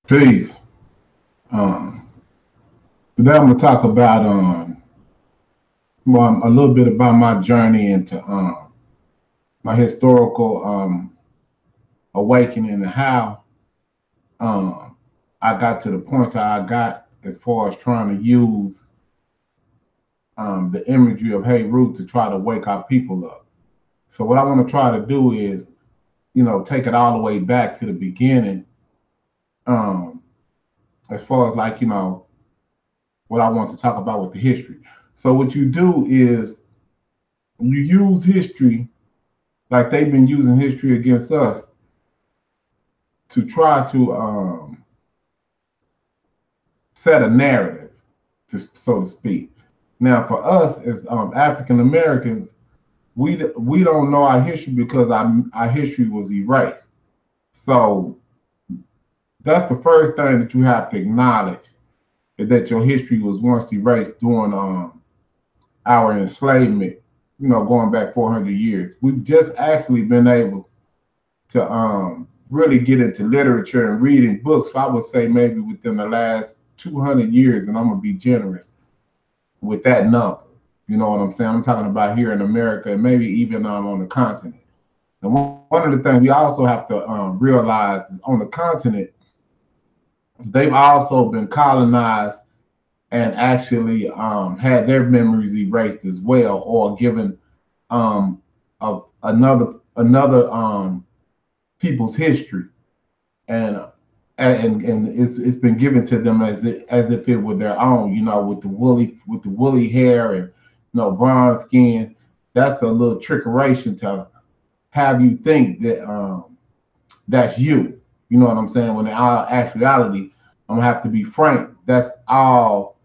Peace. Um, Today I'm gonna talk about a little bit about my journey into my historical awakening and how um I got to the point that I got as far as trying to use the imagery of Hey Ruth to try to wake our people up. So what I want to try to do is, take it all the way back to the beginning, um, as far as like, what I want to talk about with the history. So what you do is you use history like they've been using history against us to try to set a narrative, so to speak. Now, for us as African Americans, we don't know our history because our history was erased. So that's the first thing that you have to acknowledge is that your history was once erased during our enslavement. Going back 400 years. We've just actually been able to really get into literature and reading books, I would say maybe within the last 200 years, and I'm gonna be generous with that number. You know what I'm saying? I'm talking about here in America and maybe even on the continent. And one of the things we also have to realize is on the continent, they've also been colonized and actually had their memories erased as well, or given another people's history, and it's been given to them as if it were their own. With the woolly hair and bronze skin. That's a little trickeration to have you think that that's you. You know what I'm saying? When in all actuality, I'm gonna have to be frank. That's all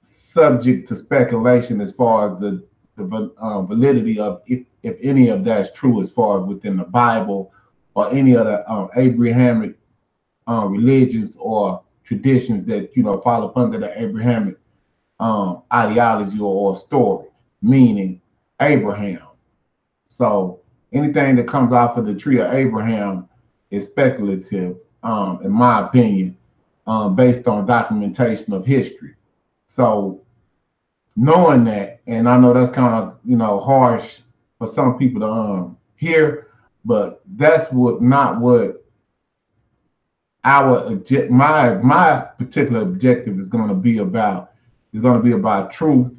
subject to speculation as far as the validity of if any of that's true as far as within the Bible or any other Abrahamic religions or traditions that fall up under the Abrahamic ideology or story, meaning Abraham. So anything that comes off of the tree of Abraham is speculative, in my opinion, based on documentation of history. So knowing that, and I know that's kind of harsh for some people to hear, but that's not what my particular objective is going to be about. Is going to be about truth,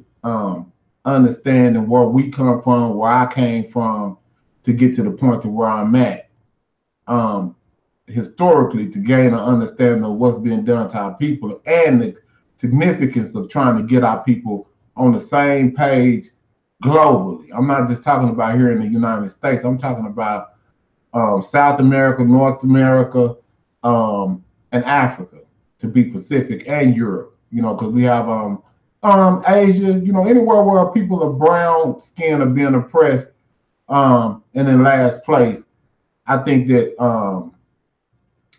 understanding where we come from, where I came from, to get to the point to where I'm at. Um, Historically, to gain an understanding of what's being done to our people and the significance of trying to get our people on the same page globally. I'm not just talking about here in the United States. I'm talking about South America, North America, and Africa, to be specific, and Europe. Because we have Asia. Anywhere where people of brown skin are being oppressed. And in last place, I think that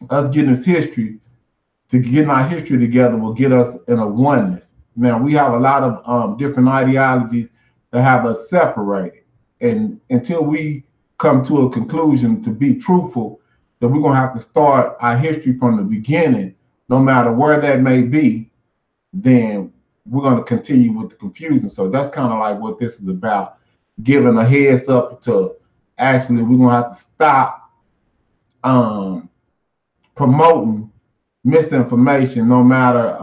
us getting this history, to getting our history together, will get us in a oneness. Now we have a lot of different ideologies that have us separated, and until we come to a conclusion to be truthful, that we're gonna have to start our history from the beginning, no matter where that may be. Then we're gonna continue with the confusion. So that's kind of like what this is about, giving a heads up to actually we're gonna have to stop um, promoting misinformation, no matter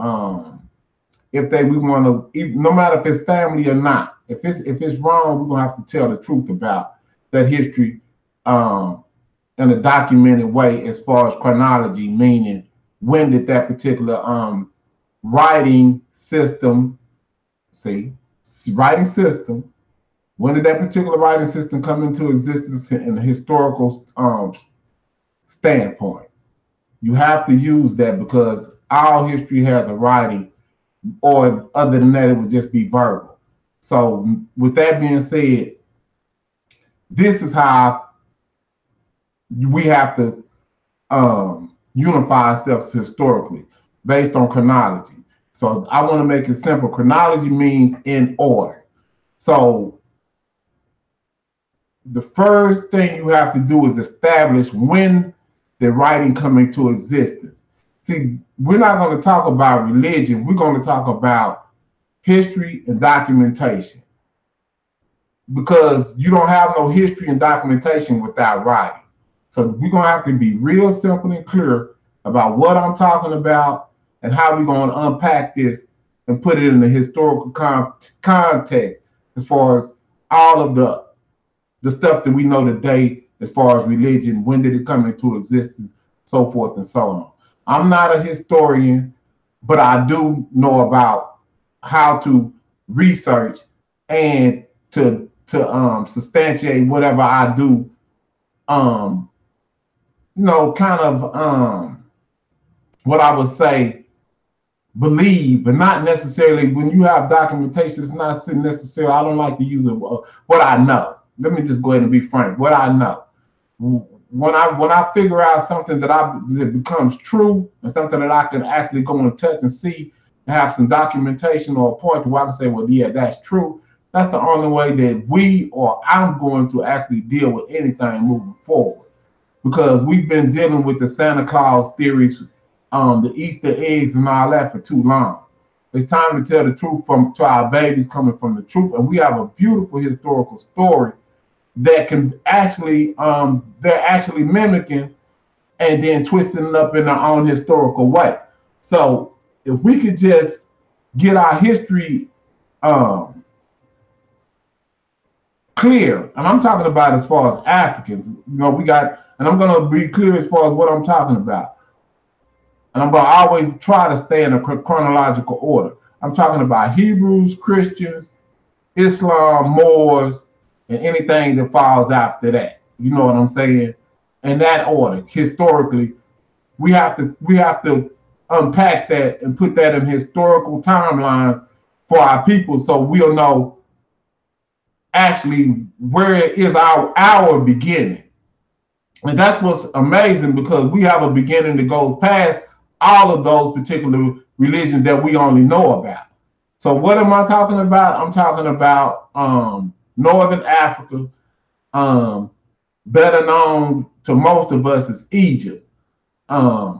if we want to, no matter if it's family or not. If it's wrong, we're gonna have to tell the truth about that history in a documented way, as far as chronology, meaning when did that particular writing system, see, writing system, when did that particular writing system come into existence in a historical standpoint? You have to use that because all history has a writing, or other than that, it would just be verbal. So, with that being said, this is how we have to unify ourselves historically based on chronology. So, I want to make it simple. Chronology means in order. So, the first thing you have to do is establish when the writing come into existence. See, we're not going to talk about religion. We're going to talk about history and documentation, because you don't have no history and documentation without writing. So we're going to have to be real simple and clear about what I'm talking about and how we're going to unpack this and put it in the historical context as far as all of the stuff that we know today as far as religion, when did it come into existence, so forth and so on. I'm not a historian, but I do know about how to research and to substantiate whatever I do, kind of what I would say believe, but not necessarily. When you have documentation, it's not necessarily. I don't like to use it. What I know. Let me just go ahead and be frank. What I know. When I figure out something that becomes true and something that I can actually go and touch and see and have some documentation or a point where I can say, well, yeah, that's true. That's the only way that we or I'm going to actually deal with anything moving forward, because we've been dealing with the Santa Claus theories, the Easter eggs and all that for too long. It's time to tell the truth to our babies coming from the truth, and we have a beautiful historical story that can actually they're actually mimicking and then twisting it up in their own historical way. So if we could just get our history clear, and I'm talking about as far as Africans, we got, and I'm going to be clear as far as what I'm talking about. And I'm going to always try to stay in a chronological order. I'm talking about Hebrews, Christians, Islam, Moors, and anything that falls after that. You know what I'm saying? In that order, historically, we have to unpack that and put that in historical timelines for our people, so we'll know actually where is our beginning. And that's what's amazing, because we have a beginning that goes past all of those particular religions that we only know about. So what am I talking about? I'm talking about Northern Africa, better known to most of us as Egypt. A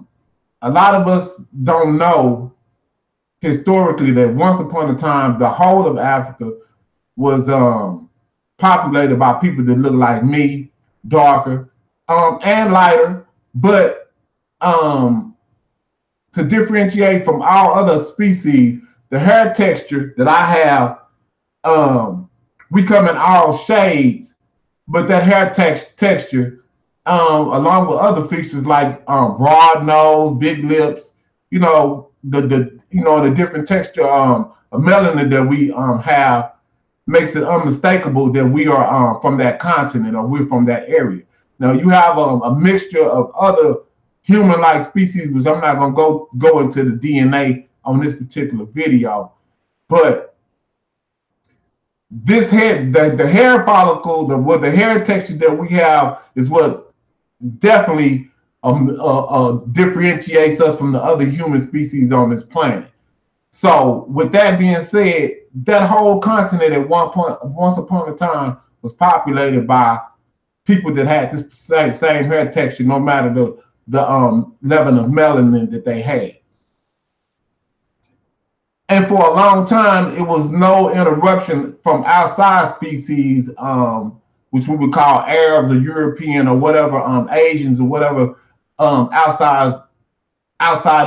lot of us don't know historically that once upon a time, the whole of Africa was populated by people that look like me, darker and lighter, but to differentiate from all other species, the hair texture that I have, we come in all shades, but that hair texture, along with other features like broad nose, big lips, the different texture of melanin that we have, makes it unmistakable that we are from that continent or we're from that area. Now you have a mixture of other human-like species, which I'm not going to go into the DNA on this particular video, but this hair, the hair follicle, the hair texture that we have is what definitely differentiates us from the other human species on this planet. So with that being said, that whole continent at once upon a time was populated by people that had this same hair texture, no matter the level of melanin that they had. And for a long time, it was no interruption from outside species, which we would call Arabs or European or whatever, Asians or whatever outside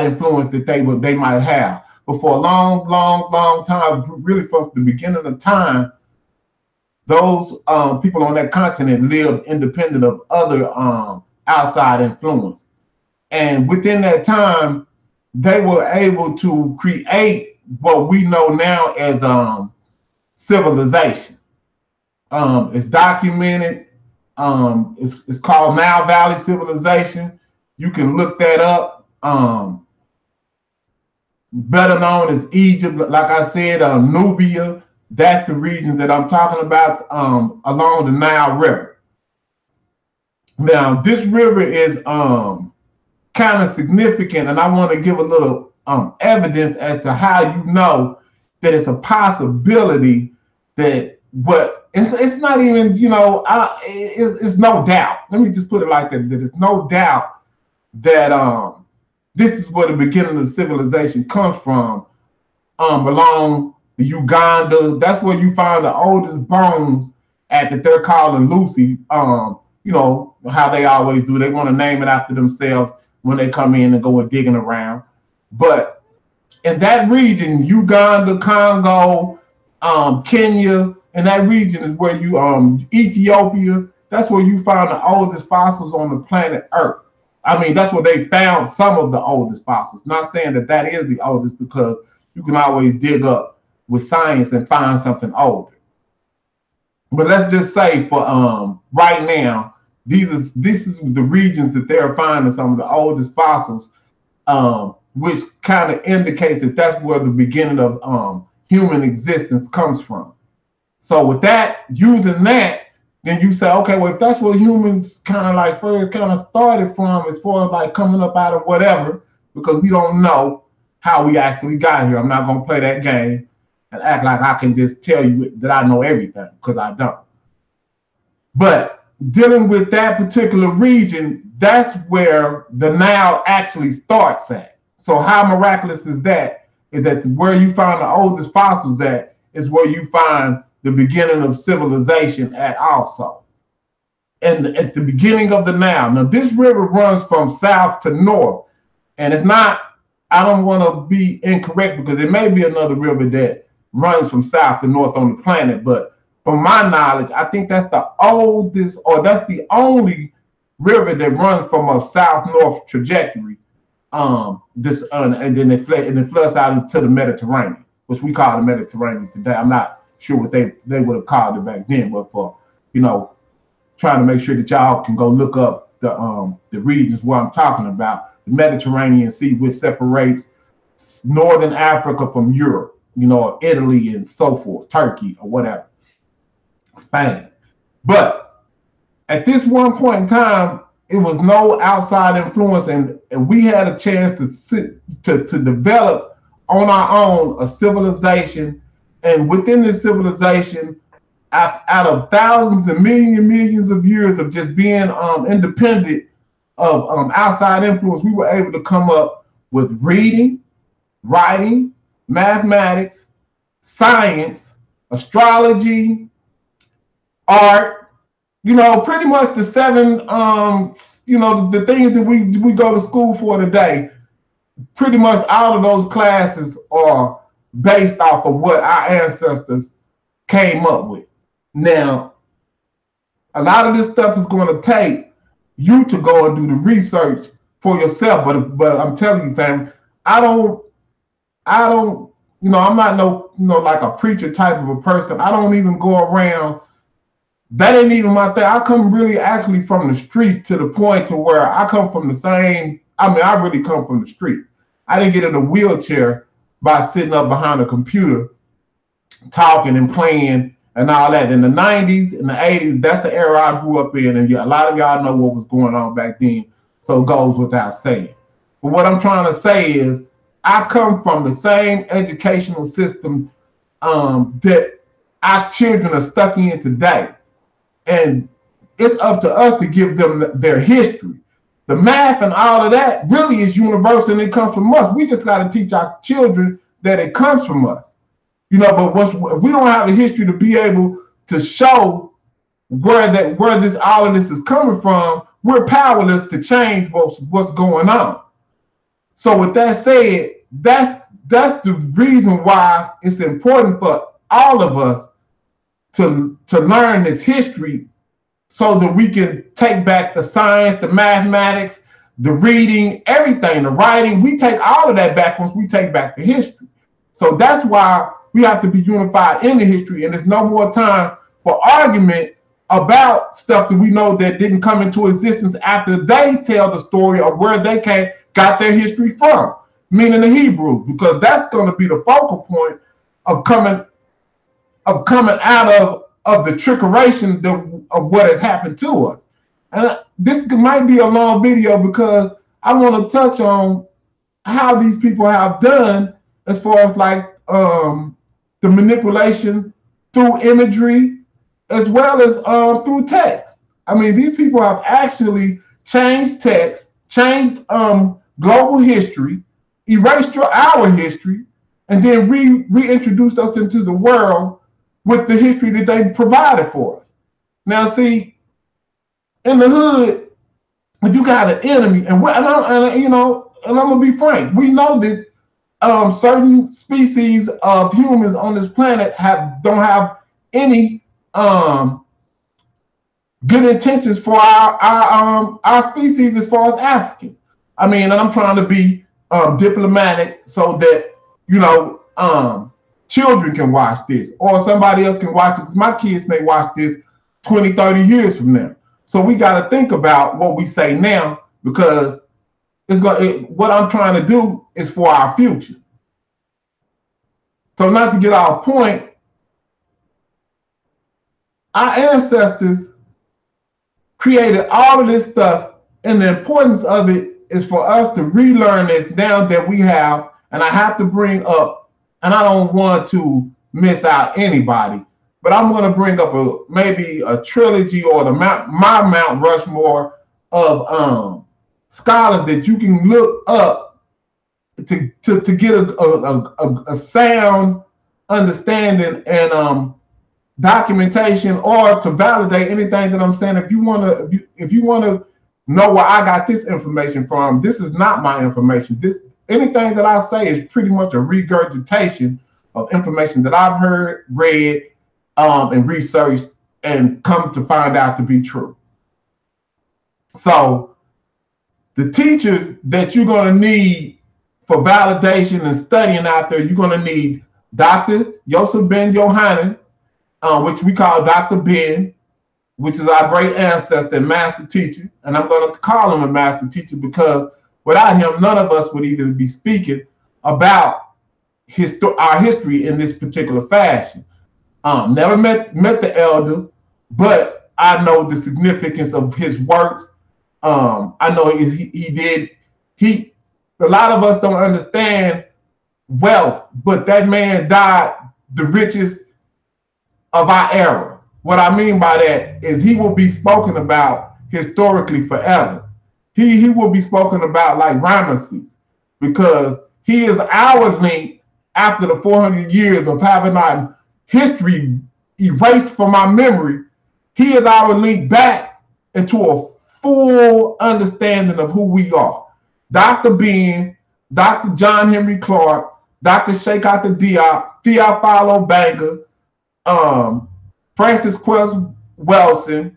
influence that they might have. But for a long time, really from the beginning of time, those people on that continent lived independent of other outside influence. And within that time, they were able to create what we know now as civilization. It's documented. It's called Nile Valley civilization. You can look that up. Better known as Egypt, like I said, Nubia. That's the region that I'm talking about, along the Nile River. Now, this river is kind of significant, and I want to give a little evidence as to how you know that it's a possibility that it's not even, it's no doubt. Let me just put it like that. That it's no doubt that This is where the beginning of civilization comes from. Along the Uganda, that's where you find the oldest bones at that they're calling Lucy. You know how they always do. They want to name it after themselves when they come in and go and digging around. But in that region, Uganda, Congo, Kenya, and that region is where you Ethiopia. That's where you find the oldest fossils on the planet Earth. I mean, that's where they found some of the oldest fossils. Not saying that that is the oldest, because you can always dig up with science and find something older. But let's just say for right now, this is the regions that they're finding some of the oldest fossils, which kind of indicates that that's where the beginning of human existence comes from. So with that, using that, then you say, okay, well, if that's where humans kind of like first kind of started from, as far as like coming up out of whatever, because we don't know how we actually got here. I'm not going to play that game and act like I can just tell you that I know everything, because I don't. But dealing with that particular region, that's where the Nile actually starts at. So how miraculous is that? Is that where you find the oldest fossils at is where you find the beginning of civilization at also. And at the beginning of the Nile. Now, this river runs from south to north. And it's not, I don't want to be incorrect, because there may be another river that runs from south to north on the planet. But from my knowledge, I think that's the oldest, or that's the only river that runs from a south-north trajectory. And then it floods out into the Mediterranean, which we call the Mediterranean today. I'm not sure what they would have called it back then, but for, you know, trying to make sure that y'all can go look up the regions where I'm talking about. The Mediterranean Sea, which separates northern Africa from Europe, you know, Italy and so forth, Turkey or whatever, Spain. But at this one point in time, it was no outside influence, and we had a chance to develop on our own a civilization. And within this civilization, out of thousands and millions of years of just being independent of outside influence, we were able to come up with reading, writing, mathematics, science, astrology, art, you know, pretty much the seven, you know, the things that we go to school for today. Pretty much all of those classes are based off of what our ancestors came up with. Now, a lot of this stuff is going to take you to go and do the research for yourself. But I'm telling you, fam, I don't, you know, I'm not like a preacher type of a person. I don't even go around. That ain't even my thing. I come really actually from the streets, to the point to where I come from the same. I mean, I really come from the street. I didn't get in a wheelchair by sitting up behind a computer, talking and playing and all that. In the 90s, in the 80s, that's the era I grew up in. And a lot of y'all know what was going on back then. So it goes without saying. But what I'm trying to say is, I come from the same educational system that our children are stuck in today. And it's up to us to give them their history. The math and all of that really is universal, and it comes from us. We just got to teach our children that it comes from us. You know, but if we don't have a history to be able to show where all of this is coming from, we're powerless to change what's going on. So with that said, that's the reason why it's important for all of us to learn this history, so that we can take back the science, the mathematics, the reading, everything, the writing. We take all of that back once we take back the history. So that's why we have to be unified in the history, and there's no more time for argument about stuff that we know that didn't come into existence after they tell the story of where they got their history from, meaning the Hebrews, because that's going to be the focal point of coming out of the trickeration of what has happened to us. And this might be a long video, because I want to touch on how these people have done as far as like the manipulation through imagery as well as through text. I mean, these people have actually changed text, changed global history, erased our history, and then reintroduced us into the world with the history that they provided for us. Now, see, in the hood, if you got an enemy, and I'm gonna be frank, we know that certain species of humans on this planet don't have any good intentions for our species as far as Africans. I mean, and I'm trying to be diplomatic so that children can watch this, or somebody else can watch it, because my kids may watch this 20, 30 years from now. So we got to think about what we say now, because what I'm trying to do is for our future. So not to get off point, our ancestors created all of this stuff, and the importance of it is for us to relearn this now that we have. And I have to bring up, and I don't want to miss out anybody, but I'm going to bring up maybe a trilogy or my Mount Rushmore of scholars that you can look up to get a sound understanding and documentation, or to validate anything that I'm saying. If you want to know where I got this information from, this is not my information. Anything that I say is pretty much a regurgitation of information that I've heard, read, and researched, and come to find out to be true. So the teachers that you're going to need for validation and studying out there, you're going to need Dr. Yosef Ben Yohanan, which we call Dr. Ben, which is our great ancestor and master teacher. And I'm going to call him a master teacher because without him, none of us would even be speaking about our history in this particular fashion. Never met the elder, but I know the significance of his works. I know a lot of us don't understand wealth, but that man died the richest of our era. What I mean by that is he will be spoken about historically forever. He will be spoken about like Ramesses, because he is our link after the 400 years of having our history erased from our memory. He is our link back into a full understanding of who we are. Dr. Ben, Dr. John Henry Clark, Dr. Sheikh Diop, Theophilo Banga, Francis Quest Wilson,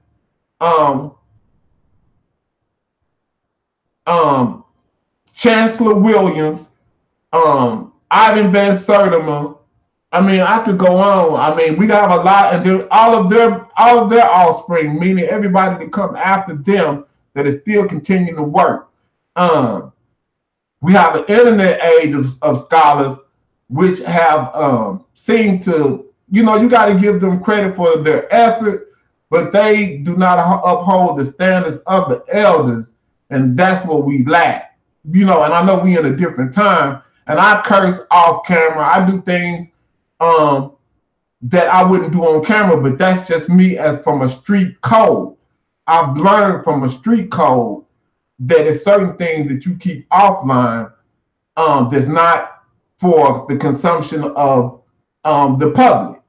Chancellor Williams, Ivan Van Sertima. I mean, I could go on. I mean, we got a lot, and then all of their offspring, meaning everybody that come after them that is still continuing to work. We have an internet age of scholars which have seemed to, you got to give them credit for their effort, but they do not uphold the standards of the elders, and that's what we lack. And I know we in a different time, and I curse off camera. I do things that I wouldn't do on camera, but that's just me from a street code. I've learned from a street code that there's certain things that you keep offline that's not for the consumption of the public.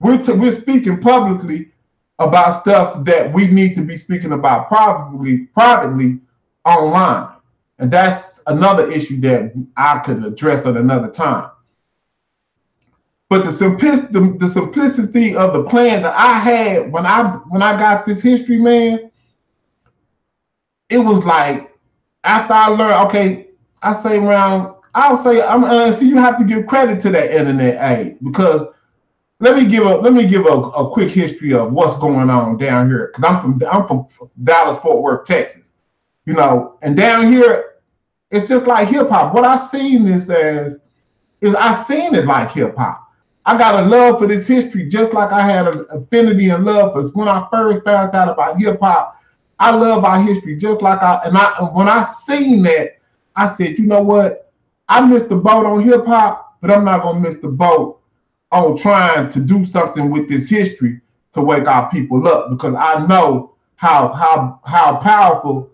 We're speaking publicly about stuff that we need to be speaking about privately online. And that's another issue that I could address at another time. But the simplicity of the plan that I had when I got this history, man, it was like, after I learned, okay, see, you have to give credit to that internet age, because let me give a quick history of what's going on down here, because I'm from Dallas, Fort Worth, Texas, and down here it's just like hip hop. What I seen this as is I seen it like hip hop. I got a love for this history, just like I had an affinity and love for when I first found out about hip hop. I love our history, just like when I seen that, I said, you know what? I missed the boat on hip hop, but I'm not gonna miss the boat on trying to do something with this history to wake our people up, because I know how powerful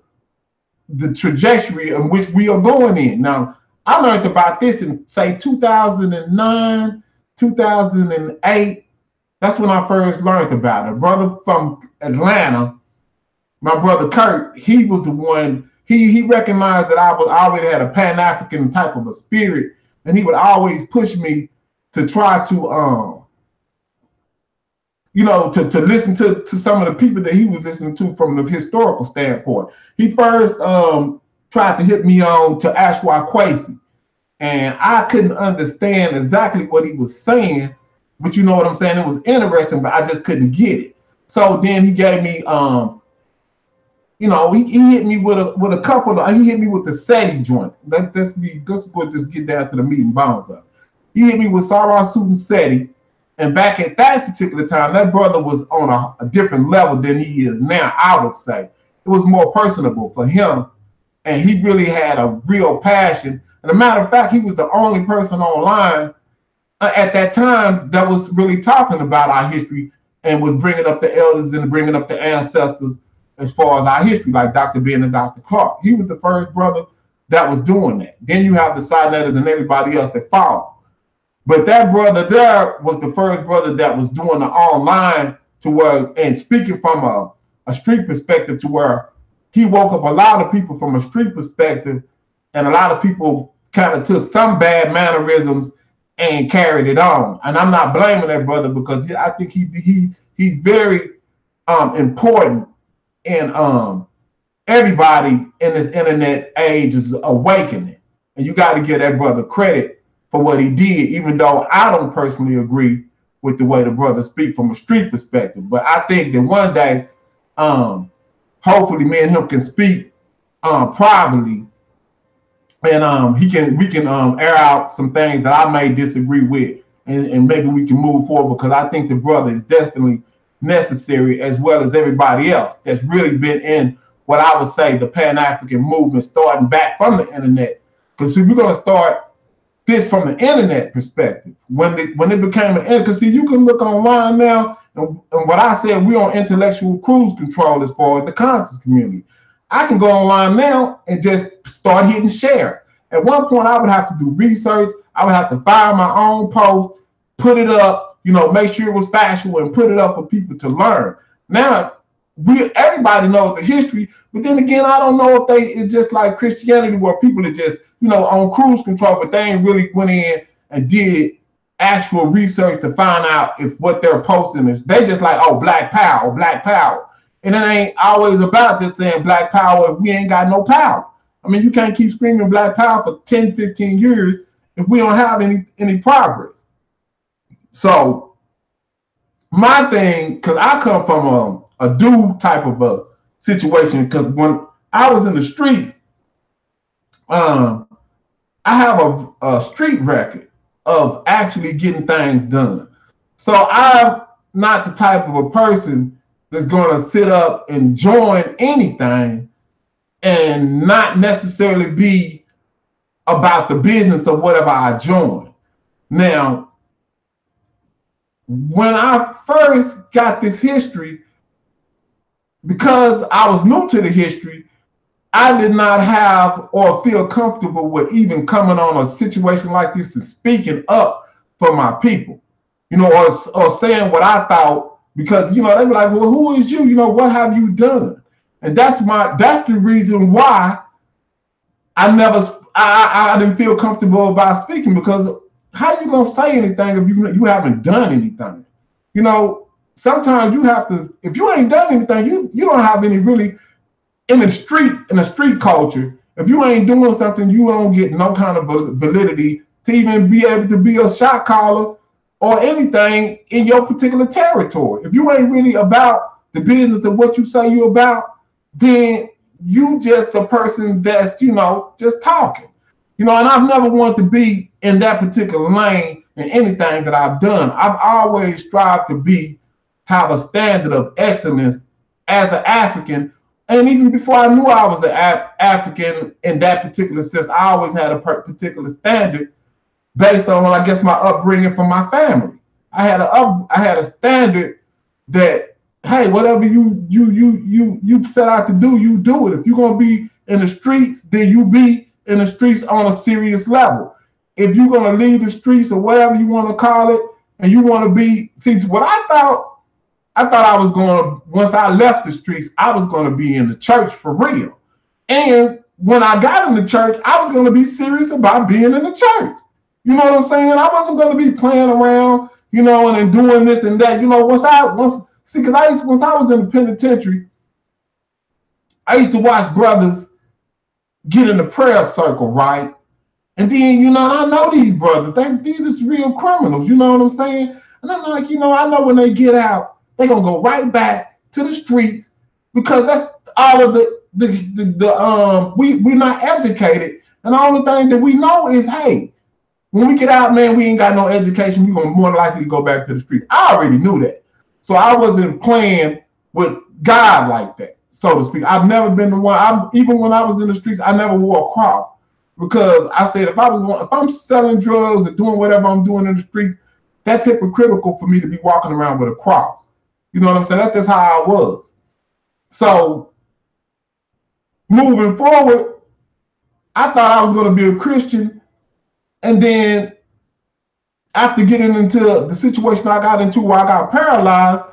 the trajectory in which we are going in. Now, I learned about this in, say, 2009, 2008. That's when I first learned about it. A brother from Atlanta, my brother Kurt, he was the one, he recognized that I already had a Pan-African type of a spirit, and he would always push me to try to to listen to some of the people that he was listening to from the historical standpoint. He first tried to hit me on to Ashwa Kwesi, and I couldn't understand exactly what he was saying, but you know what I'm saying? It was interesting, but I just couldn't get it. So then he gave me, he hit me with a couple of, he hit me with the SETI joint. Let's just get down to the meat and bones of it. He hit me with Sarah Suit SETI. And back at that particular time, that brother was on a different level than he is now, I would say. It was more personable for him, and he really had a real passion. And a matter of fact, he was the only person online at that time that was really talking about our history and was bringing up the elders and bringing up the ancestors as far as our history, like Dr. Ben and Dr. Clark. He was the first brother that was doing that. Then you have the Sinetters and everybody else that followed. But that brother there was the first brother that was doing the online to where, and speaking from a street perspective, to where he woke up a lot of people from a street perspective, and a lot of people kind of took some bad mannerisms and carried it on. And I'm not blaming that brother, because I think he's very important, and everybody in this internet age is awakening. And you got to give that brother credit for what he did, even though I don't personally agree with the way the brother speak from a street perspective. But I think that one day, hopefully me and him can speak privately, and we can air out some things that I may disagree with, and maybe we can move forward, because I think the brother is definitely necessary, as well as everybody else that's really been in what I would say the Pan-African movement, starting back from the internet. Because if we're going to start this from the internet perspective, when it became an, because see, you can look online now, and what I said, we're on intellectual cruise control as far as the conscious community. I can go online now and just start hitting share. At one point, I would have to do research. I would have to find my own post, put it up, make sure it was factual, and put it up for people to learn. Now, everybody knows the history, but then again, I don't know if it's just like Christianity, where people are just, on cruise control, but they ain't really went in and did actual research to find out if what they're posting is, they just like, oh, Black Power, Black Power. And it ain't always about just saying Black Power if we ain't got no power. I mean, you can't keep screaming Black Power for 10, 15 years if we don't have any progress. So my thing, because I come from a dude type of a situation, because when I was in the streets, I have a street record of actually getting things done. So I'm not the type of a person that's going to sit up and join anything and not necessarily be about the business of whatever I join. Now, when I first got this history, because I was new to the history, I did not have or feel comfortable with even coming on a situation like this and speaking up for my people, or saying what I thought, because, they'd be like, well, who is you? What have you done? And that's the reason why I didn't feel comfortable about speaking, because how you going to say anything if you haven't done anything? Sometimes you have to, if you ain't done anything, you don't have any really, in a street culture, if you ain't doing something, you don't get no kind of validity to even be able to be a shot caller or anything in your particular territory. If you ain't really about the business of what you say you're about, then you just a person that's, just talking. And I've never wanted to be in that particular lane in anything that I've done. I've always strived to have a standard of excellence as an African. And even before I knew I was an African in that particular sense, I always had a particular standard based on, I guess, my upbringing from my family. I had a standard that, hey, whatever you set out to do, you do it. If you're gonna be in the streets, then you be in the streets on a serious level. If you're gonna leave the streets or whatever you want to call it, and you want to be, see what I thought I was going, once I left the streets, I was going to be in the church for real. And when I got in the church, I was going to be serious about being in the church. You know what I'm saying? I wasn't going to be playing around, you know, and doing this and that. You know, once I was in the penitentiary, I used to watch brothers get in the prayer circle, right? And then, you know, I know these brothers, these are real criminals, you know what I'm saying? And I'm like, you know, I know when they get out, they're going to go right back to the streets, because that's all of we're not educated. And the only thing that we know is, hey, when we get out, man, we ain't got no education. We're going to more likely go back to the street. I already knew that. So I wasn't playing with God like that, so to speak. I've never been the one, even when I was in the streets, I never wore a cross, because I said, if I'm selling drugs or doing whatever I'm doing in the streets, that's hypocritical for me to be walking around with a cross. You know what I'm saying? That's just how I was. So moving forward, I thought I was going to be a Christian. And then after getting into the situation I got into where I got paralyzed,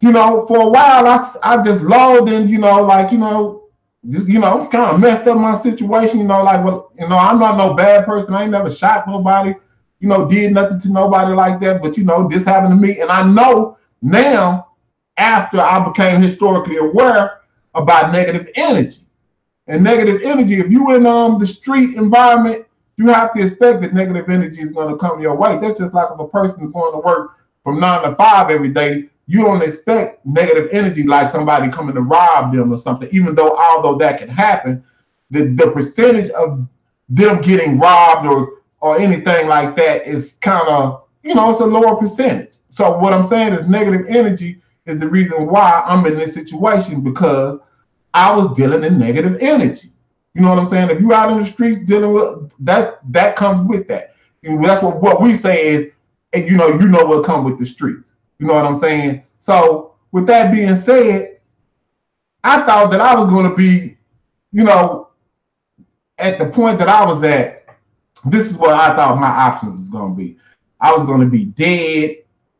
you know, for a while, I just lulled in, you know, like, you know, just, you know, kind of messed up my situation, you know, like, well, you know, I'm not no bad person. I ain't never shot nobody, you know, did nothing to nobody like that. But, you know, this happened to me. And I know now, after I became historically aware about negative energy. And negative energy, if you in the street environment, you have to expect that negative energy is going to come your way. That's just like if a person is going to work from 9 to 5 every day, you don't expect negative energy like somebody coming to rob them or something, even though, although that can happen, the percentage of them getting robbed or anything like that is kind of, you know, it's a lower percentage. So what I'm saying is negative energy is the reason why I'm in this situation, because I was dealing in negative energy. You know what I'm saying? If you out in the streets dealing with that comes with that. And that's what we say is, and you know what comes with the streets. You know what I'm saying? So with that being said, I thought that I was going to be, you know, at the point that I was at, this is what I thought my options was going to be. I was going to be dead,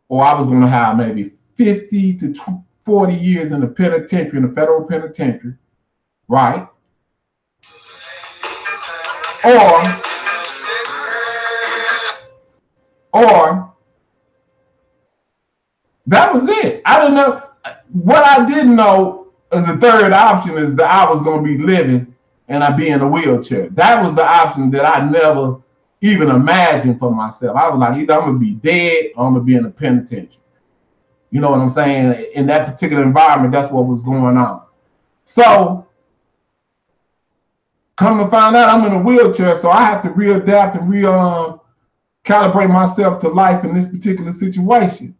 or I was going to have maybe 50 to 40 years in the penitentiary, in the federal penitentiary, right? Or that was it. I didn't know. What I didn't know is the third option is that I was going to be living and I'd be in a wheelchair. That was the option that I never even imagined for myself. I was like, either I'm going to be dead or I'm going to be in a penitentiary. You know what I'm saying? In that particular environment, that's what was going on. So, come to find out, I'm in a wheelchair, so I have to readapt and calibrate myself to life in this particular situation.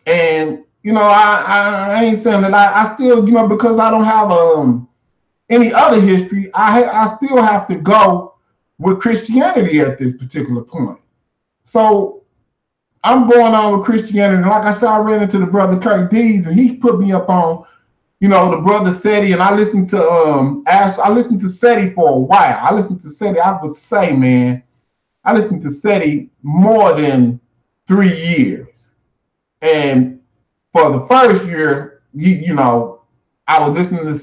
And, you know, I ain't saying that I still, you know, because I don't have any other history, I still have to go with Christianity at this particular point. So I'm going on with Christianity. And like I said, I ran into the brother Kirk Dees, and he put me up on, you know, the brother Seti, and I listened to Seti for a while. I listened to Seti, I would say, man, I listened to Seti more than 3 years. And for the first year, you know, I was listening to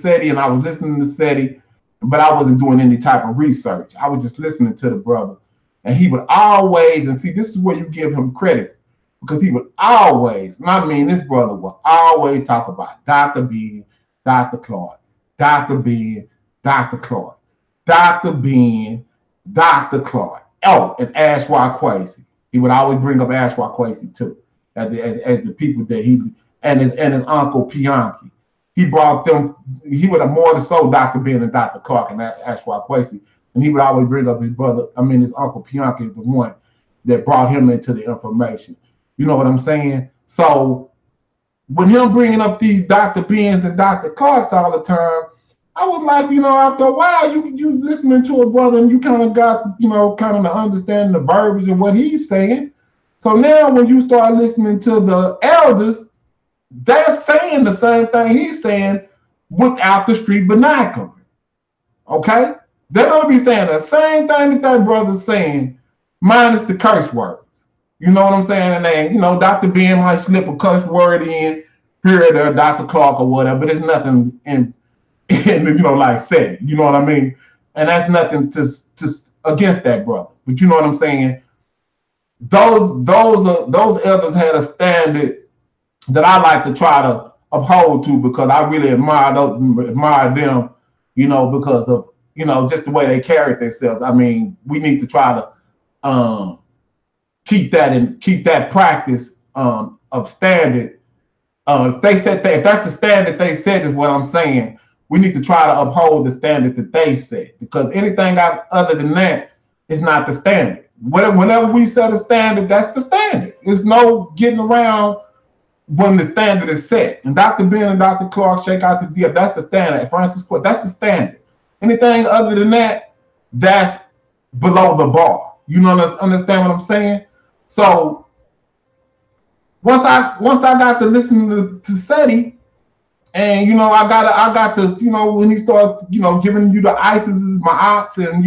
Seti, but I wasn't doing any type of research. I was just listening to the brother. And he would always, and see, this is where you give him credit, because he would always, and I mean, this brother would always talk about Dr. Ben, Dr. Clark, Dr. Ben, Dr. Clark, Dr. Ben, Dr. Clark. Oh, and Ashwa Kwesi. He would always bring up Ashwa Kwesi too, as the people that he, and his uncle Pianki. He brought them, he would have more so Dr. Ben and Dr. Clark and Ashwa Kwesi. And he would always bring up his brother, his uncle Pianki is the one that brought him into the information. You know what I'm saying? So with him bringing up these Dr. Bens and Dr. Clarks all the time, I was like, you know, after a while, you listening to a brother and you kind of got, you know, kind of understanding the verbiage of what he's saying. So now when you start listening to the elders, they're saying the same thing he's saying without the street vernacular. Okay? They're going to be saying the same thing that that brother's saying, minus the curse words. You know what I'm saying? And then, Dr. Ben might slip a curse word in here or there, Dr. Clark or whatever, but it's nothing like said. You know what I mean? And that's nothing to against that brother. But you know what I'm saying? Those elders had a standard that I like to try to uphold to, because I really admire them, because of just the way they carried themselves. I mean, we need to try to keep that practice of standard. If they said that, if that's the standard they set, is what I'm saying, we need to try to uphold the standards that they set, because anything other than that is not the standard. Whenever we set a standard, that's the standard. There's no getting around when the standard is set. And Dr. Ben and Dr. Clark shake out the deal. That's the standard. Francis Court, that's the standard. Anything other than that, that's below the bar. You know, understand what I'm saying? So once I got to listen to SETI, and I got to when he started giving you the ISIS is my ox, and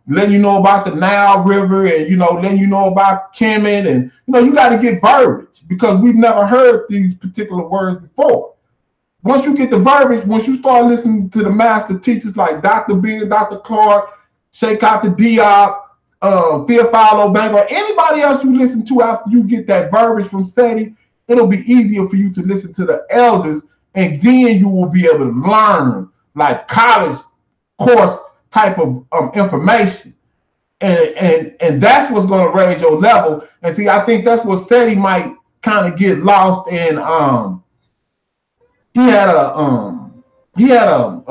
letting you know about the Nile River, and letting you know about Kemet, and you got to get verbiage, because we've never heard these particular words before. Once you get the verbiage, once you start listening to the master teachers like Dr. Ben, Dr. Clark, Sheikh Ata Diop, Theophilo Banker, or anybody else you listen to after you get that verbiage from SETI, it'll be easier for you to listen to the elders, and then you will be able to learn like college course type of information, and that's what's going to raise your level. And see, I think that's what SETI might kind of get lost in. He had a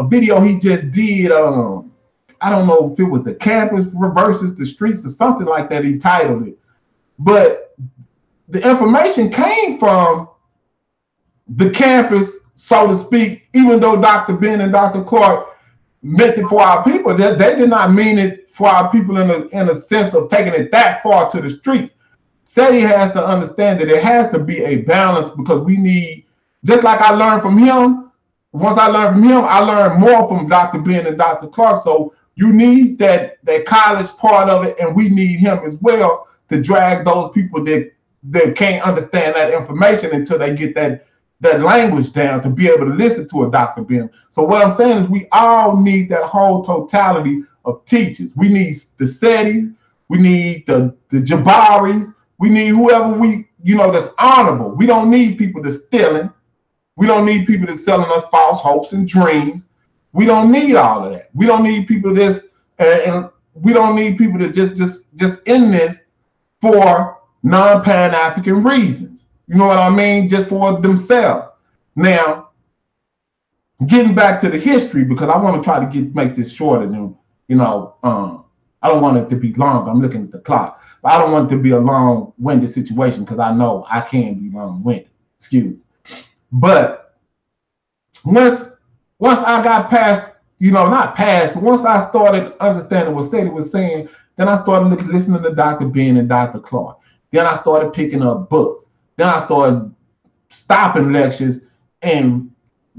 video he just did. I don't know if it was the campus versus the streets or something like that. He titled it, but the information came from the campus, so to speak. Even though Dr. Ben and Dr. Clark meant it for our people, they did not mean it for our people in a sense of taking it that far to the street. SETI has to understand that it has to be a balance, because we need, just like I learned from him, once I learned from him, I learned more from Dr. Ben and Dr. Clark. So you need that college part of it, and we need him as well to drag those people that can't understand that information until they get that language down to be able to listen to a Dr. Ben. So what I'm saying is we all need that whole totality of teachers. We need the SETIs, we need the Jabaris, we need whoever that's honorable. We don't need people that's stealing. We don't need people that's selling us false hopes and dreams. We don't need all of that. We don't need people that's and we don't need people that just in this for non-Pan-African reasons. You know what I mean? Just for themselves. Now, getting back to the history, because I want to try to make this shorter than, I don't want it to be long. I'm looking at the clock. But I don't want it to be a long-winded situation, because I know I can be long-winded. Excuse me. But once I got past, not past, but once I started understanding what SETI was saying, then I started listening to Dr. Ben and Dr. Clark. Then I started picking up books. Then I started stopping lectures and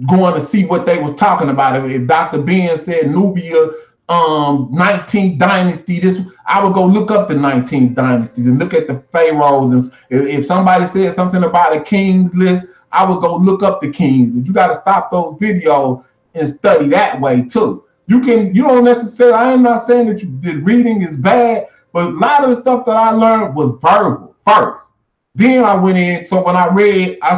going to see what they was talking about. If Dr. Ben said Nubia, 19th dynasty, I would go look up the 19th dynasties and look at the pharaohs. And if somebody said something about a king's list, I would go look up the kings. But you got to stop those videos and study that way too. You don't necessarily, I am not saying that reading is bad, but a lot of the stuff that I learned was verbal first. Then I went in, so when I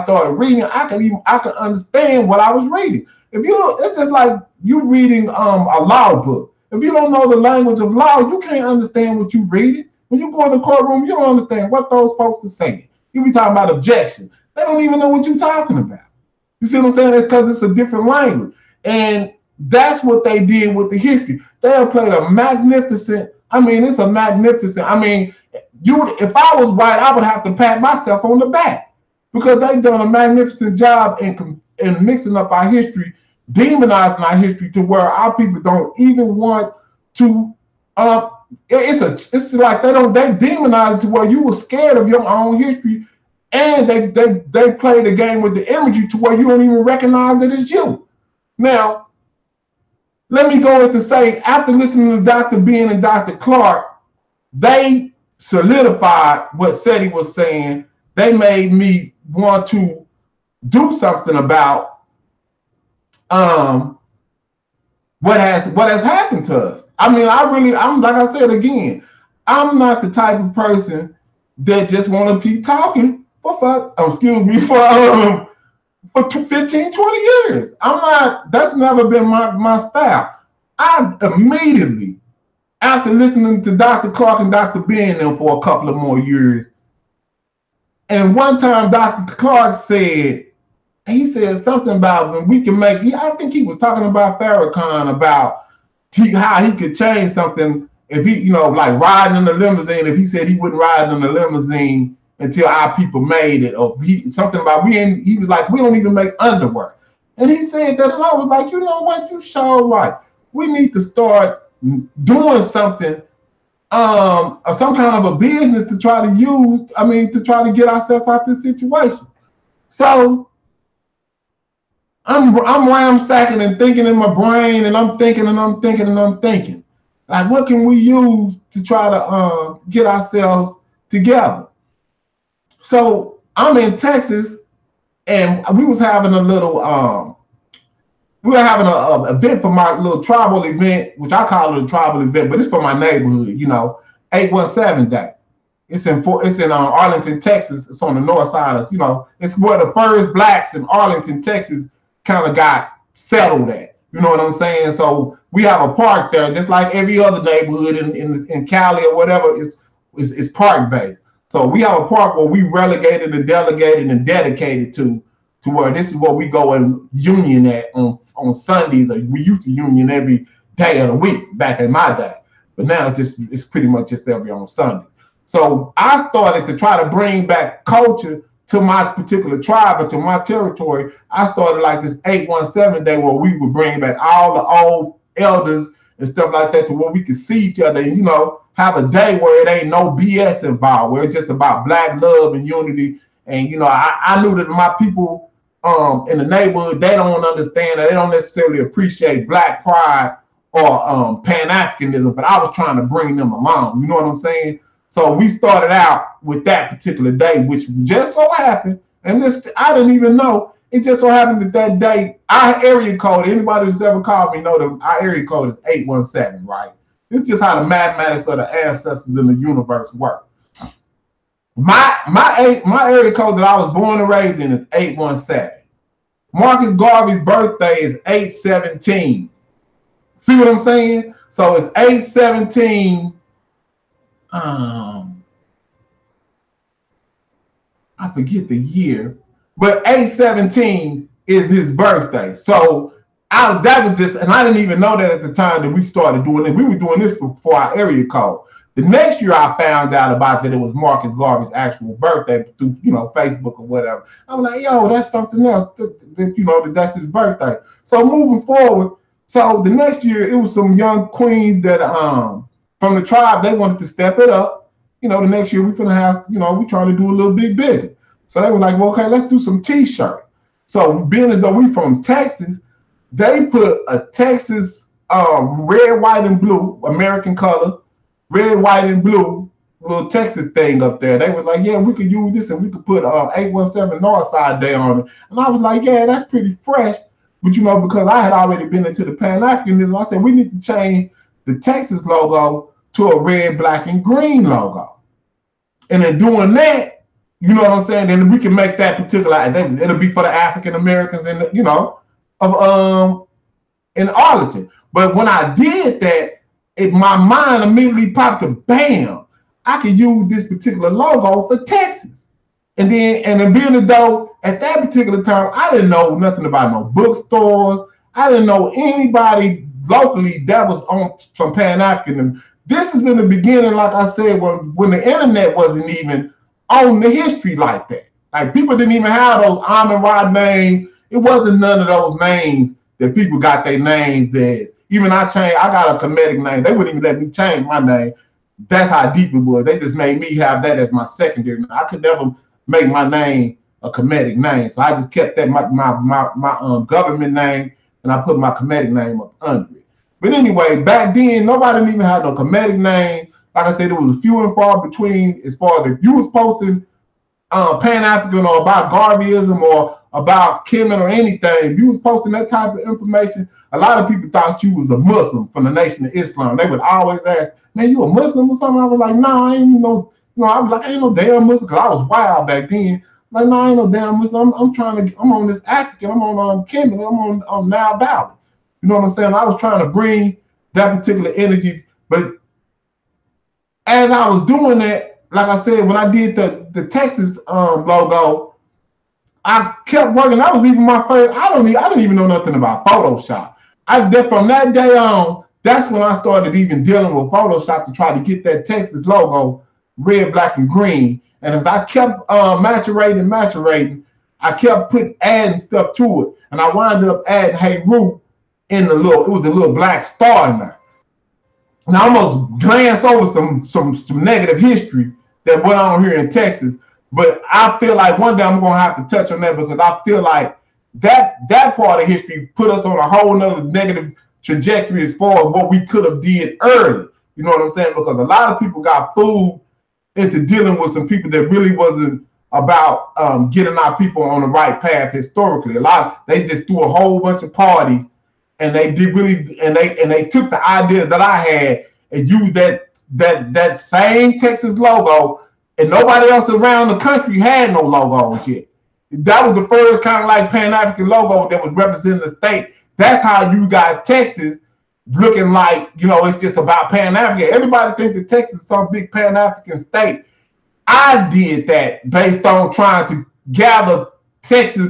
started reading, I could understand what I was reading. It's just like you reading a law book. If you don't know the language of law, you can't understand what you're reading. When you go in the courtroom, you don't understand what those folks are saying. You be talking about objection. They don't even know what you're talking about. You see what I'm saying? It's because it's a different language. And that's what they did with the history. They have played it's a magnificent, if I was white, I would have to pat myself on the back, because they've done a magnificent job in mixing up our history, demonizing our history to where our people don't even want to. It's like they demonize it to where you were scared of your own history, and they play the game with the imagery to where you don't even recognize that it's you. Now, let me go in to say, after listening to Dr. Ben and Dr. Clark, they solidified what SETI was saying. They made me want to do something about what has happened to us. I mean, I'm like I said again, I'm not the type of person that just want to keep talking for 15, 20 years. I'm not, that's never been my style. I immediately, after listening to Dr. Clark and Dr. Ben for a couple of more years, and one time Dr. Clark said, he said something about when we can make, I think he was talking about Farrakhan, about how he could change something if he, like riding in the limousine, if he said he wouldn't ride in the limousine until our people made it, or something about he was like, we don't even make underwear. And he said that, and I was like, you know what, you sure right. We need to start doing something, or some kind of a business to try to get ourselves out this situation. So I'm ramsacking and thinking in my brain, and I'm thinking. Like, what can we use to try to get ourselves together? So I'm in Texas, and we was having a little we were having an event for my little tribal event, which I call it a tribal event, but it's for my neighborhood, 817 Day. It's in Arlington, Texas. It's on the north side of, it's where the first blacks in Arlington, Texas kind of got settled at. You know what I'm saying? So we have a park there, just like every other neighborhood in Cali or whatever is park based. So we have a park where we relegated and delegated and dedicated to where this is where we go and union at on Sundays. We used to union every day of the week back in my day, but now it's pretty much just every on Sunday. So I started to try to bring back culture to my particular tribe or to my territory. I started like this 817 Day where we would bring back all the old elders and stuff like that to where we could see each other and, have a day where it ain't no BS involved, where it's just about black love and unity. And, I knew that my people in the neighborhood, they don't understand that, they don't necessarily appreciate black pride or Pan-Africanism, but I was trying to bring them along. You know what I'm saying? So we started out with that particular day, which just so happened, and I didn't even know, it just so happened that day, our area code, anybody who's ever called me know that our area code is 817, right? It's just how the mathematics of the ancestors in the universe work. My area code that I was born and raised in is 817. Marcus Garvey's birthday is 8/17. See what I'm saying? So it's 8/17. I forget the year, but 8/17 is his birthday. So that was just, and I didn't even know that at the time that we started doing it. We were doing this for our area code. The next year I found out about that it was Marcus Garvey's actual birthday through, Facebook or whatever. I was like, yo, that's something else that that's his birthday. So moving forward, so the next year it was some young queens that from the tribe, they wanted to step it up. The next year we finna have, we trying to do a little bit bigger. So they were like, well, okay, let's do some t-shirt. So being as though we from Texas, they put a Texas red, white, and blue, American colors, red, white, and blue, little Texas thing up there. They was like, yeah, we could use this and we could put 817 Northside Day on it. And I was like, yeah, that's pretty fresh. But because I had already been into the Pan-Africanism, I said, we need to change the Texas logo to a red, black, and green logo. And in doing that, you know what I'm saying, then we can make that particular, it'll be for the African Americans in the, in Arlington. But when I did that, my mind immediately popped to bam, I could use this particular logo for Texas. And then being as though at that particular time, I didn't know nothing about no bookstores. I didn't know anybody locally that was on some Pan-African. This is in the beginning, like I said, when the internet wasn't even on the history like that. Like people didn't even have those Amin Rod names. It wasn't none of those names that people got their names as. Even I got a Kemetic name. They wouldn't even let me change my name. That's how deep it was. They just made me have that as my secondary name. I could never make my name a Kemetic name. So I just kept that my government name, and I put my Kemetic name up under it. But anyway, back then nobody even had no comedic names. Like I said, it was few and far between as far as if you was posting Pan-African or about Garveyism or about Kemet or anything. If you was posting that type of information, a lot of people thought you was a Muslim from the Nation of Islam. They would always ask, "Man, you a Muslim or something?" I was like, "No, I ain't no." I was like, "I ain't no damn Muslim," because I was wild back then. Like, "No, I ain't no damn Muslim. I'm on this African. I'm on Kemet. I'm on Nile Valley." You know what I'm saying? I was trying to bring that particular energy, but as I was doing that, like I said, when I did the Texas logo, I kept working. That was even my first. I didn't even know nothing about Photoshop. From that day on, that's when I started even dealing with Photoshop to try to get that Texas logo red, black, and green. And as I kept maturating, I kept adding stuff to it, and I wound up adding "Hey Ruth" in it was a little black star in there. And I almost glanced over some negative history that went on here in Texas, but I feel like one day I'm gonna have to touch on that because I feel like that part of history put us on a whole nother negative trajectory as far as what we could have did early. You know what I'm saying? Because a lot of people got fooled into dealing with some people that really wasn't about getting our people on the right path historically. They just threw a whole bunch of parties, and they took the idea that I had and used that same Texas logo, and nobody else around the country had no logos yet. That was the first kind of like Pan-African logo that was representing the state. That's how you got Texas looking like, it's just about Pan-African. Everybody thinks that Texas is some big Pan-African state. I did that based on trying to gather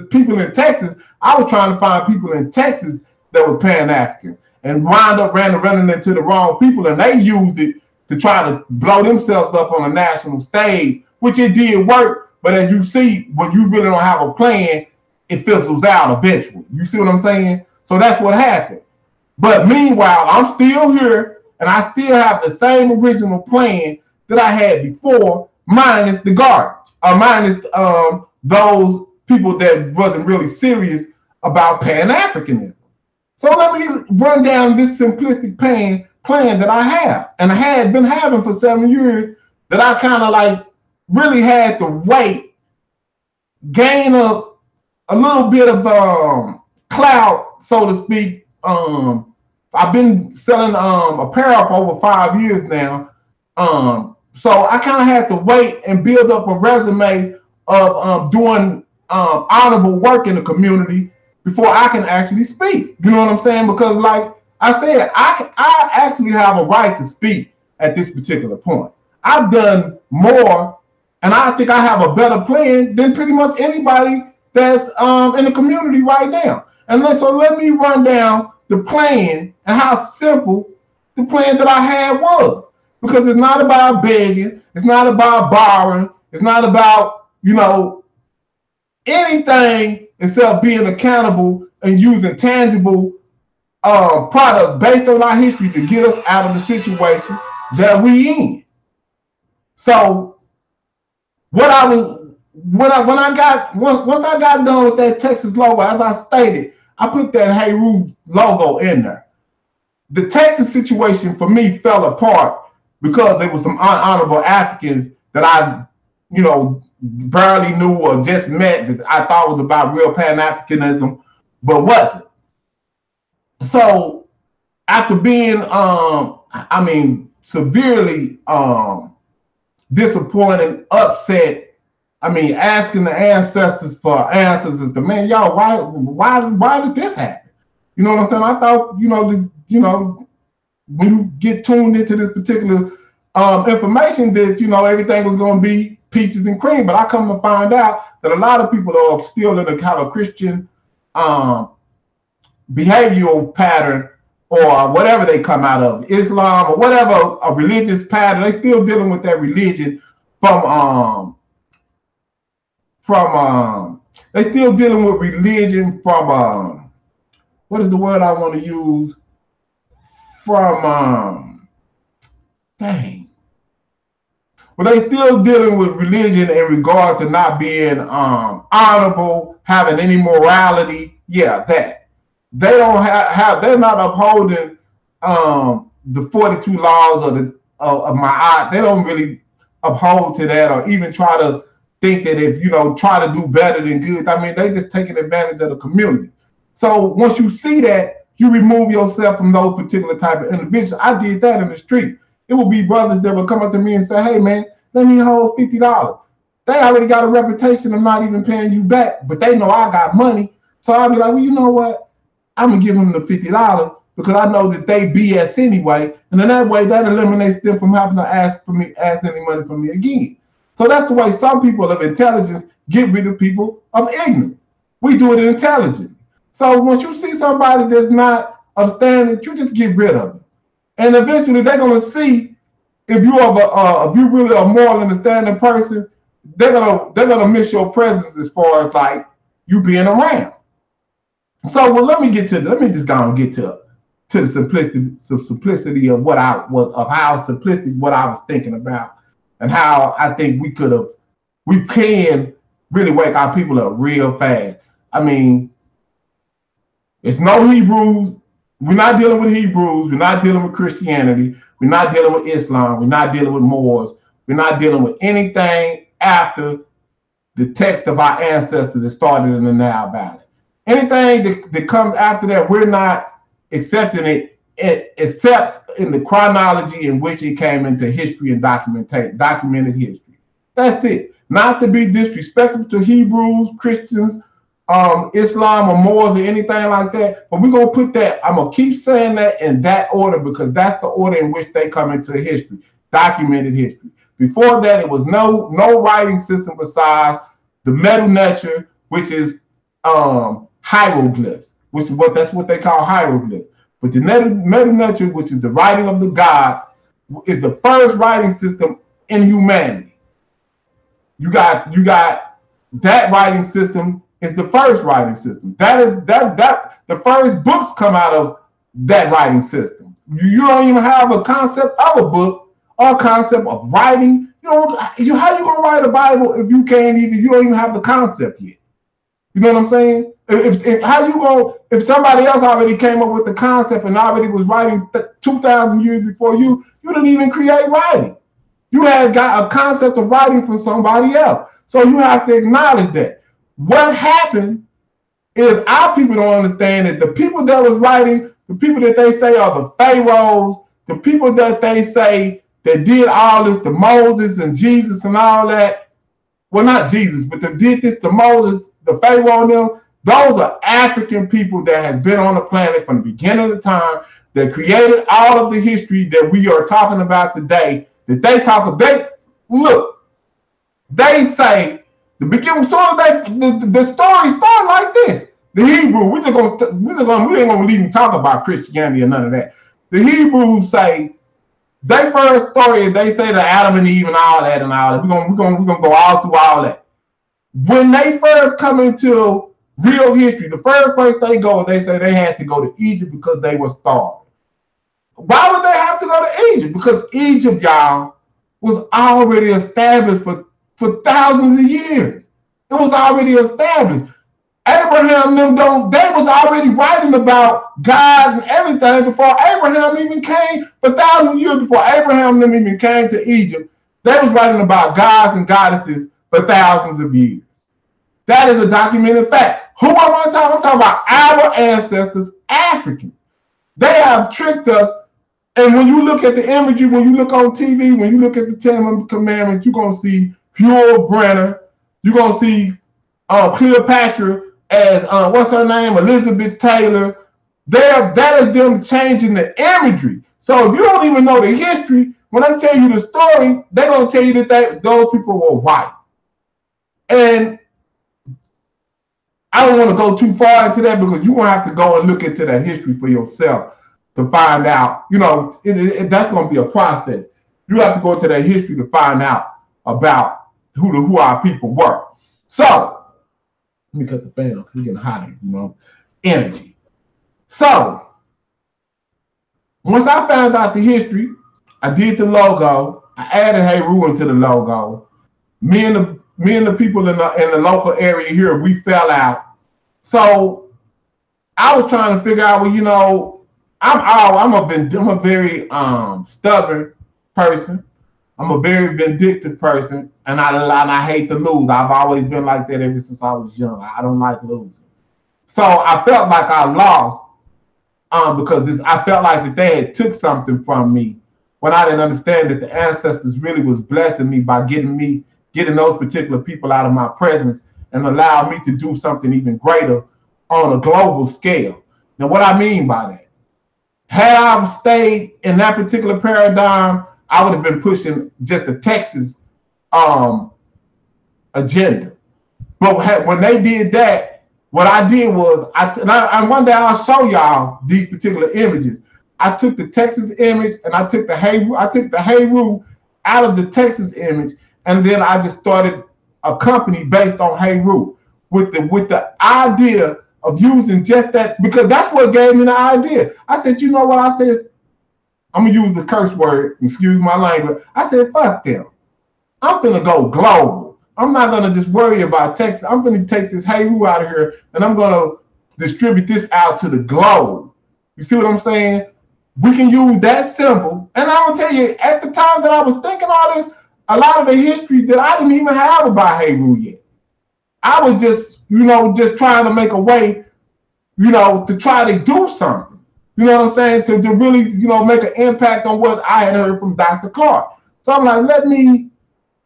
people in Texas. I was trying to find people in Texas that was Pan-African, and wound up running into the wrong people, and they used it to try to blow themselves up on a national stage, which it did work. But as you see, when you really don't have a plan, it fizzles out eventually. You see what I'm saying? So that's what happened. But meanwhile, I'm still here, and I still have the same original plan that I had before, minus the garbage, or minus those people that wasn't really serious about Pan-Africanism. So let me run down this simplistic plan that I have, and I had been having for 7 years, that I kind of like really had to wait, gain a little bit of clout, so to speak. I've been selling apparel for over 5 years now. So I kind of had to wait and build up a resume of doing honorable work in the community before I can actually speak. You know what I'm saying? Because like I said, I actually have a right to speak at this particular point. I've done more, and I think I have a better plan than pretty much anybody that's in the community right now. So let me run down the plan and how simple the plan that I had was. Because it's not about begging, it's not about borrowing, it's not about, anything except being accountable and using tangible products based on our history to get us out of the situation that we in. So once I got done with that Texas logo, as I stated, I put that Hey Ruth logo in there. The Texas situation for me fell apart because there was some unhonorable Africans that I, barely knew or just met that I thought was about real Pan-Africanism, but wasn't. So after being, severely disappointed, upset, asking the ancestors for answers as to, man, y'all, why did this happen? You know what I'm saying? I thought, when you get tuned into this particular information that, everything was going to be peaches and cream. But I come to find out that a lot of people are still in a kind of Christian behavioral pattern, or whatever they come out of, Islam or whatever, a religious pattern. They still dealing with that religion they still dealing with religion from what is the word I want to use? Well, they still dealing with religion in regards to not being honorable, having any morality. Yeah, that. They don't have they're not upholding the 42 laws of my, they don't really uphold to that, or even try to think that if try to do better than good. I mean, they just taking advantage of the community. So once you see that, you remove yourself from those particular type of individuals. I did that in the streets. It would be brothers that would come up to me and say, "Hey man, let me hold $50." They already got a reputation of not even paying you back, but they know I got money. So I'll be like, well, you know what? I'm gonna give them the $50 because I know that they BS anyway, and in that way, that eliminates them from having to ask any money from me again. So that's the way some people of intelligence get rid of people of ignorance. We do it intelligently. So once you see somebody that's not understanding, you just get rid of it, and eventually they're gonna see if you are if you really a moral understanding person. They're gonna miss your presence as far as like you being around. So let me just go and get to the simplicity of how simplistic what I was thinking about, and how I think we can really wake our people up real fast. I mean, it's no Hebrews. We're not dealing with Hebrews. We're not dealing with Christianity. We're not dealing with Islam. We're not dealing with Moors. We're not dealing with anything after the text of our ancestors that started in the Nile Valley. Anything that comes after that, we're not accepting it except in the chronology in which it came into history and documented history. That's it. Not to be disrespectful to Hebrews, Christians, Islam, or Moors, or anything like that, but we're gonna put that. I'm gonna keep saying that in that order because that's the order in which they come into history, documented history. Before that, it was no writing system besides the Medu Neter, which is hieroglyphs, that's what they call hieroglyphs. But the Medu Neter, which is the writing of the gods, is the first writing system in humanity. You got that writing system is the first writing system. That the first books come out of that writing system. You don't even have a concept of a book or a concept of writing. How you gonna write a Bible if you don't even have the concept yet? You know what I'm saying? If somebody else already came up with the concept and already was writing 2,000 years before you didn't even create writing. You had got a concept of writing from somebody else. So you have to acknowledge that. What happened is our people don't understand that the people that was writing, the people that they say are the pharaohs, the people that they say that did all this, the Moses and Jesus and all that. Well, not Jesus, but they did this to Moses, the Pharaoh and them. Those are African people that has been on the planet from the beginning of the time, that created all of the history that we are talking about today. That they say the beginning. The story started like this. The Hebrew, we ain't gonna even talk about Christianity or none of that. The Hebrews say they first story. They say that Adam and Eve and all that. We're gonna go all through all that. When they first come into real history, the first place they go, they say they had to go to Egypt because they were starved. Why would they have to go to Egypt? Because Egypt, y'all, was already established for thousands of years. It was already established. Abraham they was already writing about God and everything before Abraham even came. For thousands of years before Abraham even came to Egypt, they was writing about gods and goddesses for thousands of years. That is a documented fact. Who am I talking about? I'm talking about our ancestors, Africans. They have tricked us. And when you look at the imagery, when you look on TV, when you look at the Ten Commandments, you're going to see Pure Brenner. You're going to see Cleopatra as, what's her name? Elizabeth Taylor. That is them changing the imagery. So if you don't even know the history, when I tell you the story, they're going to tell you that those people were white. And I don't want to go too far into that because you're going to have to go and look into that history for yourself to find out. That's going to be a process. You have to go into that history to find out about who our people were. So, let me cut the fan off because it's getting hot here, energy. So, once I found out the history, I did the logo. I added Heru into the logo. Me and the people in the local area here, we fell out. So I was trying to figure out, I'm a very stubborn person. I'm a very vindictive person, and I hate to lose. I've always been like that ever since I was young. I don't like losing. So I felt like I lost because I felt like that they had took something from me when I didn't understand that the ancestors really was blessing me by getting those particular people out of my presence and allow me to do something even greater on a global scale. Now, what I mean by that, had I stayed in that particular paradigm, I would have been pushing just the Texas um, agenda. But when they did that, what I did was, and one day I'll show y'all these particular images. I took the Texas image and I took the Heru out of the Texas image, and then I just started a company based on Heru with the idea of using just that, because that's what gave me the idea. I said, you know what? I said, I'm gonna use the curse word, excuse my language. I said, fuck them. I'm finna go global. I'm not gonna just worry about Texas. I'm gonna take this Heru out of here and I'm gonna distribute this out to the globe. You see what I'm saying? We can use that symbol. And I'm gonna tell you, at the time that I was thinking all this, a lot of the history that I didn't even have about Heru yet. I was just, just trying to make a way, to try to do something. You know what I'm saying? To really, make an impact on what I had heard from Dr. Clark. So I'm like, let me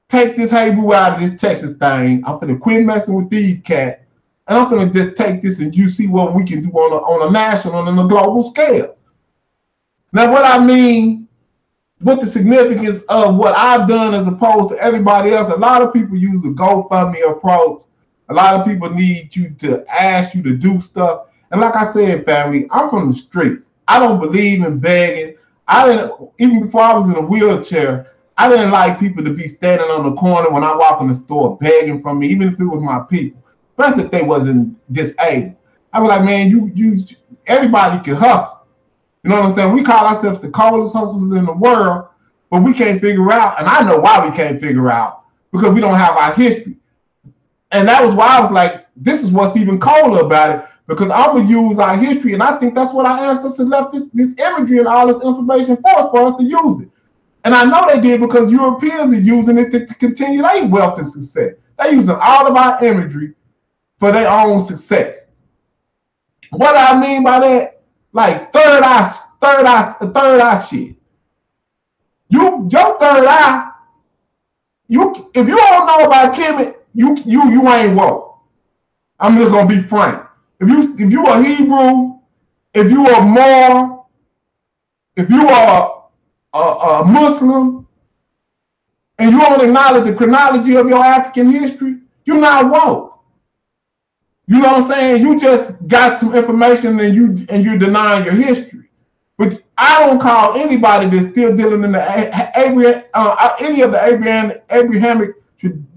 take this Heru out of this Texas thing. I'm gonna quit messing with these cats, and I'm gonna just take this and you see what we can do on a national and a global scale. Now, what I mean, what the significance of what I've done as opposed to everybody else, a lot of people use a GoFundMe approach. A lot of people need you to ask you to do stuff. And like I said, family, I'm from the streets. I don't believe in begging. Even before I was in a wheelchair, I didn't like people to be standing on the corner when I walk in the store begging from me, even if it was my people, especially if they wasn't disabled. I was like, man, everybody can hustle. You know what I'm saying? We call ourselves the coldest hustlers in the world, but we can't figure out, and I know why we can't figure out, because we don't have our history. And that was why I was like, this is what's even colder about it, because I'm going to use our history, and I think that's what our ancestors left this imagery and all this information for us to use it. And I know they did because Europeans are using it to continue their wealth and success. They're using all of our imagery for their own success. What I mean by that? Like third eye shit. Your third eye. If you don't know about Kemet, you ain't woke. I'm just gonna be frank. If you are Hebrew, if you are Moor, if you are a Muslim, and you don't acknowledge the chronology of your African history, you're not woke. You know what I'm saying? You just got some information and you're denying your history. But I don't call anybody that's still dealing in any of the Abrahamic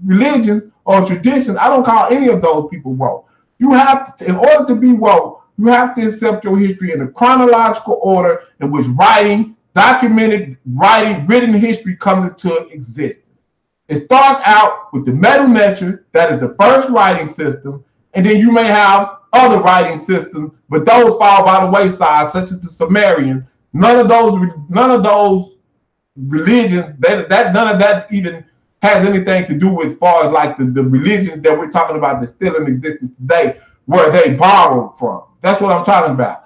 religions or traditions. I don't call any of those people woke. You have to, in order to be woke, you have to accept your history in a chronological order in which written history comes into existence. It starts out with the Medu-Neter, that is the first writing system. And then you may have other writing systems, but those fall by the wayside, such as the Sumerian. None of those religions, none of that even has anything to do with, as far as like the religions that we're talking about that's still in existence today, where they borrowed from. That's what I'm talking about.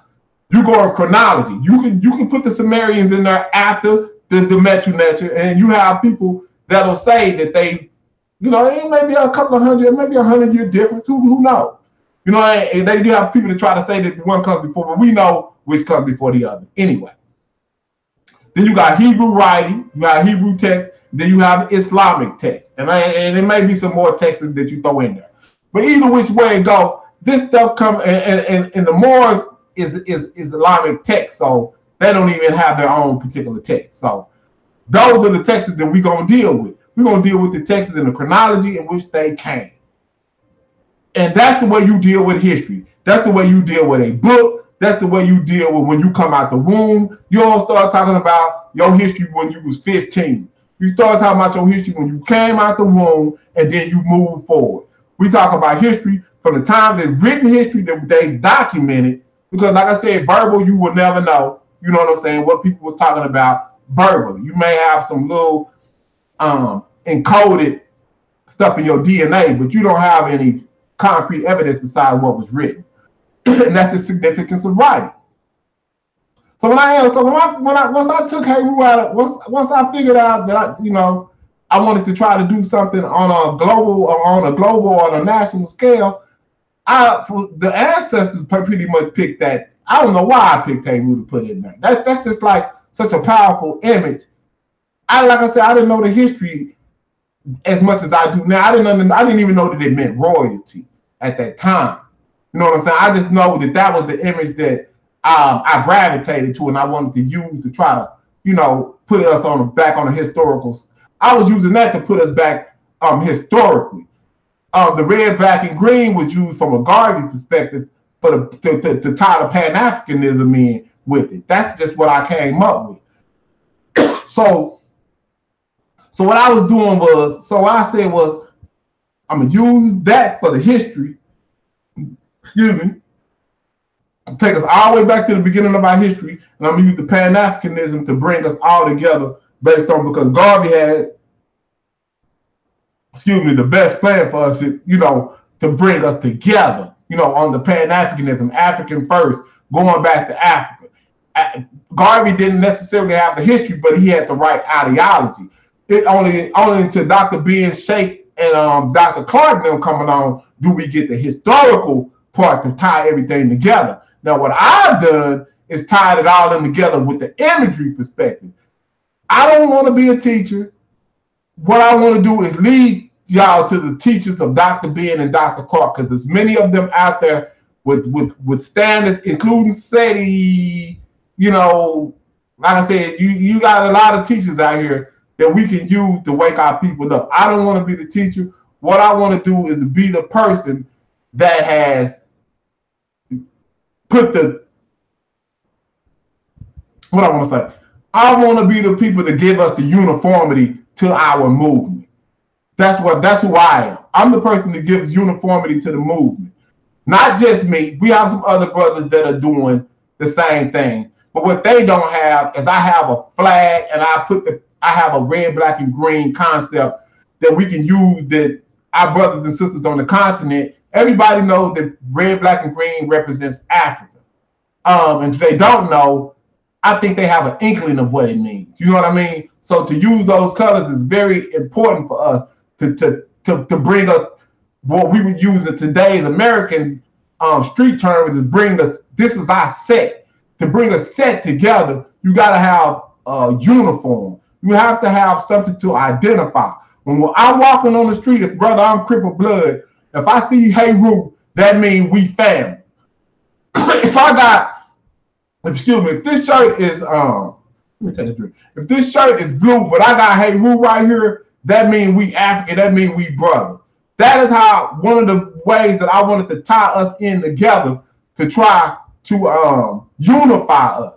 You go in chronology. You can put the Sumerians in there after the Medu-Neter, and you have people that'll say that they. It may be a couple of hundred, maybe 100-year difference. Who knows? And they do have people that try to say that one comes before, but we know which comes before the other. Anyway, then you got Hebrew writing, you got Hebrew text, then you have Islamic text, and there may be some more texts that you throw in there. But either which way it go, this stuff come and the Moors is Islamic text, so they don't even have their own particular text. So those are the texts that we're gonna deal with. We're going to deal with the texts in the chronology in which they came. And that's the way you deal with history. That's the way you deal with a book. That's the way you deal with when you come out the womb. You don't start talking about your history when you was 15. You start talking about your history when you came out the womb, and then you move forward. We talk about history from the time that written history that they documented, because like I said, verbal you will never know. you know what I'm saying, what people was talking about verbally. You may have some little encoded stuff in your DNA, but you don't have any concrete evidence besides what was written. And that's the significance of writing. So once I took Heru out, once I figured out that I wanted to try to do something on a global or on a national scale, the ancestors pretty much picked that. I don't know why I picked Heru to put in there. That's just like such a powerful image. Like I said, I didn't know the history as much as I do now. I didn't even know that it meant royalty at that time. You know what I'm saying? I just know that was the image that I gravitated to, and I wanted to use to try to, put us back on a historical. I was using that to put us back historically. The red, black, and green was used from a Garvey perspective to tie the Pan-Africanism in with it. That's just what I came up with. So what I was doing was, what I said was, I'm gonna use that for the history. Excuse me. Take us all the way back to the beginning of our history, and I'm gonna use the Pan-Africanism to bring us all together based on, because Garvey had, the best plan for us, to bring us together, on the Pan-Africanism, African first, going back to Africa. Garvey didn't necessarily have the history, but he had the right ideology. It only until Dr. Ben Sheikh and Dr. Clark them coming on do we get the historical part to tie everything together. Now, what I've done is tied it all in together with the imagery perspective. I don't want to be a teacher. What I want to do is lead y'all to the teachers of Dr. Ben and Dr. Clark, because there's many of them out there with standards, including SETI. Like I said, you got a lot of teachers out here that we can use to wake our people up. I don't want to be the teacher. What I want to do is to be the person that has put what I want to say. I want to be the people that give us the uniformity to our movement. That's who I am. I'm the person that gives uniformity to the movement. Not just me. We have some other brothers that are doing the same thing. But what they don't have is I have a flag, and I have a red, black, and green concept that we can use, that our brothers and sisters on the continent, everybody knows that red, black, and green represents Africa. And if they don't know, I think they have an inkling of what it means. You know what I mean? So to use those colors is very important for us to bring us what we would use in today's American street terms, is bring us, this is our set. To bring a set together, you got to have a uniform. You have to have something to identify. When I'm walking on the street, if brother, I'm crippled blood, if I see Heru, that means we family. If this shirt is, let me take a drink. If this shirt is blue, but I got Heru right here, that means we African, that means we brothers. That is how, one of the ways that I wanted to tie us in together to try to unify us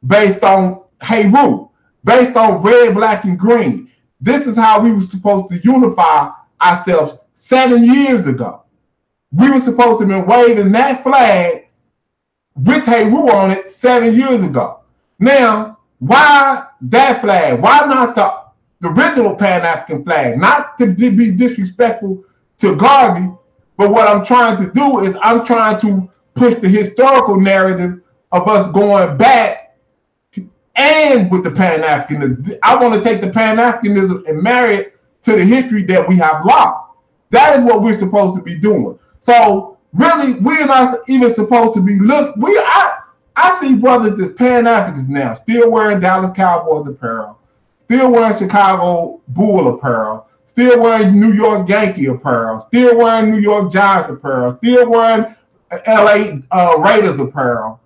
based on Heru, based on red, black, and green. This is how we were supposed to unify ourselves 7 years ago. We were supposed to have been waving that flag with Heru on it 7 years ago. Now, why that flag? Why not the original Pan-African flag? Not to be disrespectful to Garvey, but what I'm trying to do is I'm trying to push the historical narrative of us going back, and with the Pan-Africanism. I want to take the Pan-Africanism and marry it to the history that we have lost. That is what we're supposed to be doing. So really, we're not even supposed to be I see brothers that's Pan-Africans now, still wearing Dallas Cowboys apparel, still wearing Chicago Bull apparel, still wearing New York Yankee apparel, still wearing New York Giants apparel, still wearing LA Raiders apparel.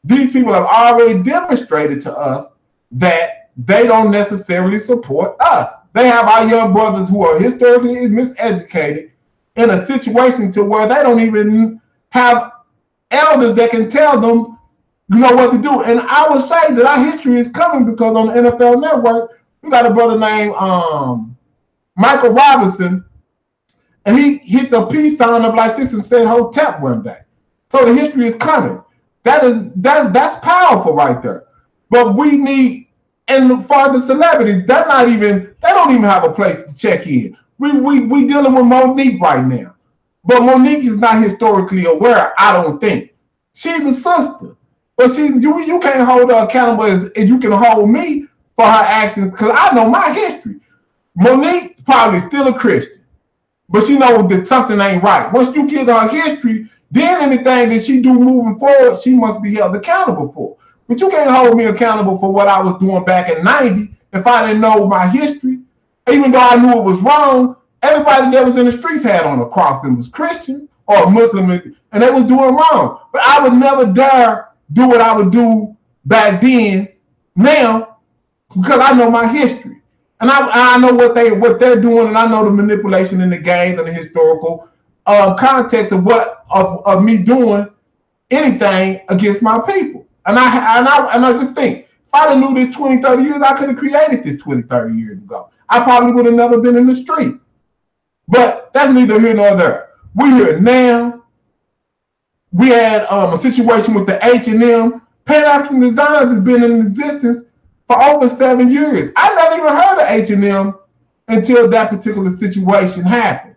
These people have already demonstrated to us that they don't necessarily support us. They have our young brothers who are historically miseducated in a situation to where they don't even have elders that can tell them, what to do. And I would say that our history is coming because on the NFL Network, we got a brother named Michael Robinson, and he hit the peace sign up like this and said Hotep one day. So the history is coming. That's powerful right there. But we need, and for the celebrities, they don't even have a place to check in. We dealing with Monique right now. But Monique is not historically aware, I don't think. She's a sister. But you can't hold her accountable as you can hold me for her actions, because I know my history. Monique's probably still a Christian, but she knows that something ain't right. Once you get her history, then anything that she do moving forward, she must be held accountable for. But you can't hold me accountable for what I was doing back in '90 if I didn't know my history. Even though I knew it was wrong, everybody that was in the streets had on a cross and was Christian or Muslim, and they was doing wrong. But I would never dare do what I would do back then now, because I know my history. And I know what they're doing, and I know the manipulation in the game and the historical context of me doing anything against my people. And I just think, if I'd have knew this 20, 30 years, I could have created this 20, 30 years ago. I probably would have never been in the streets. But that's neither here nor there. We're here now. We had a situation with the H&M. Pan-African Designs has been in existence for over 7 years. I never even heard of H&M until that particular situation happened.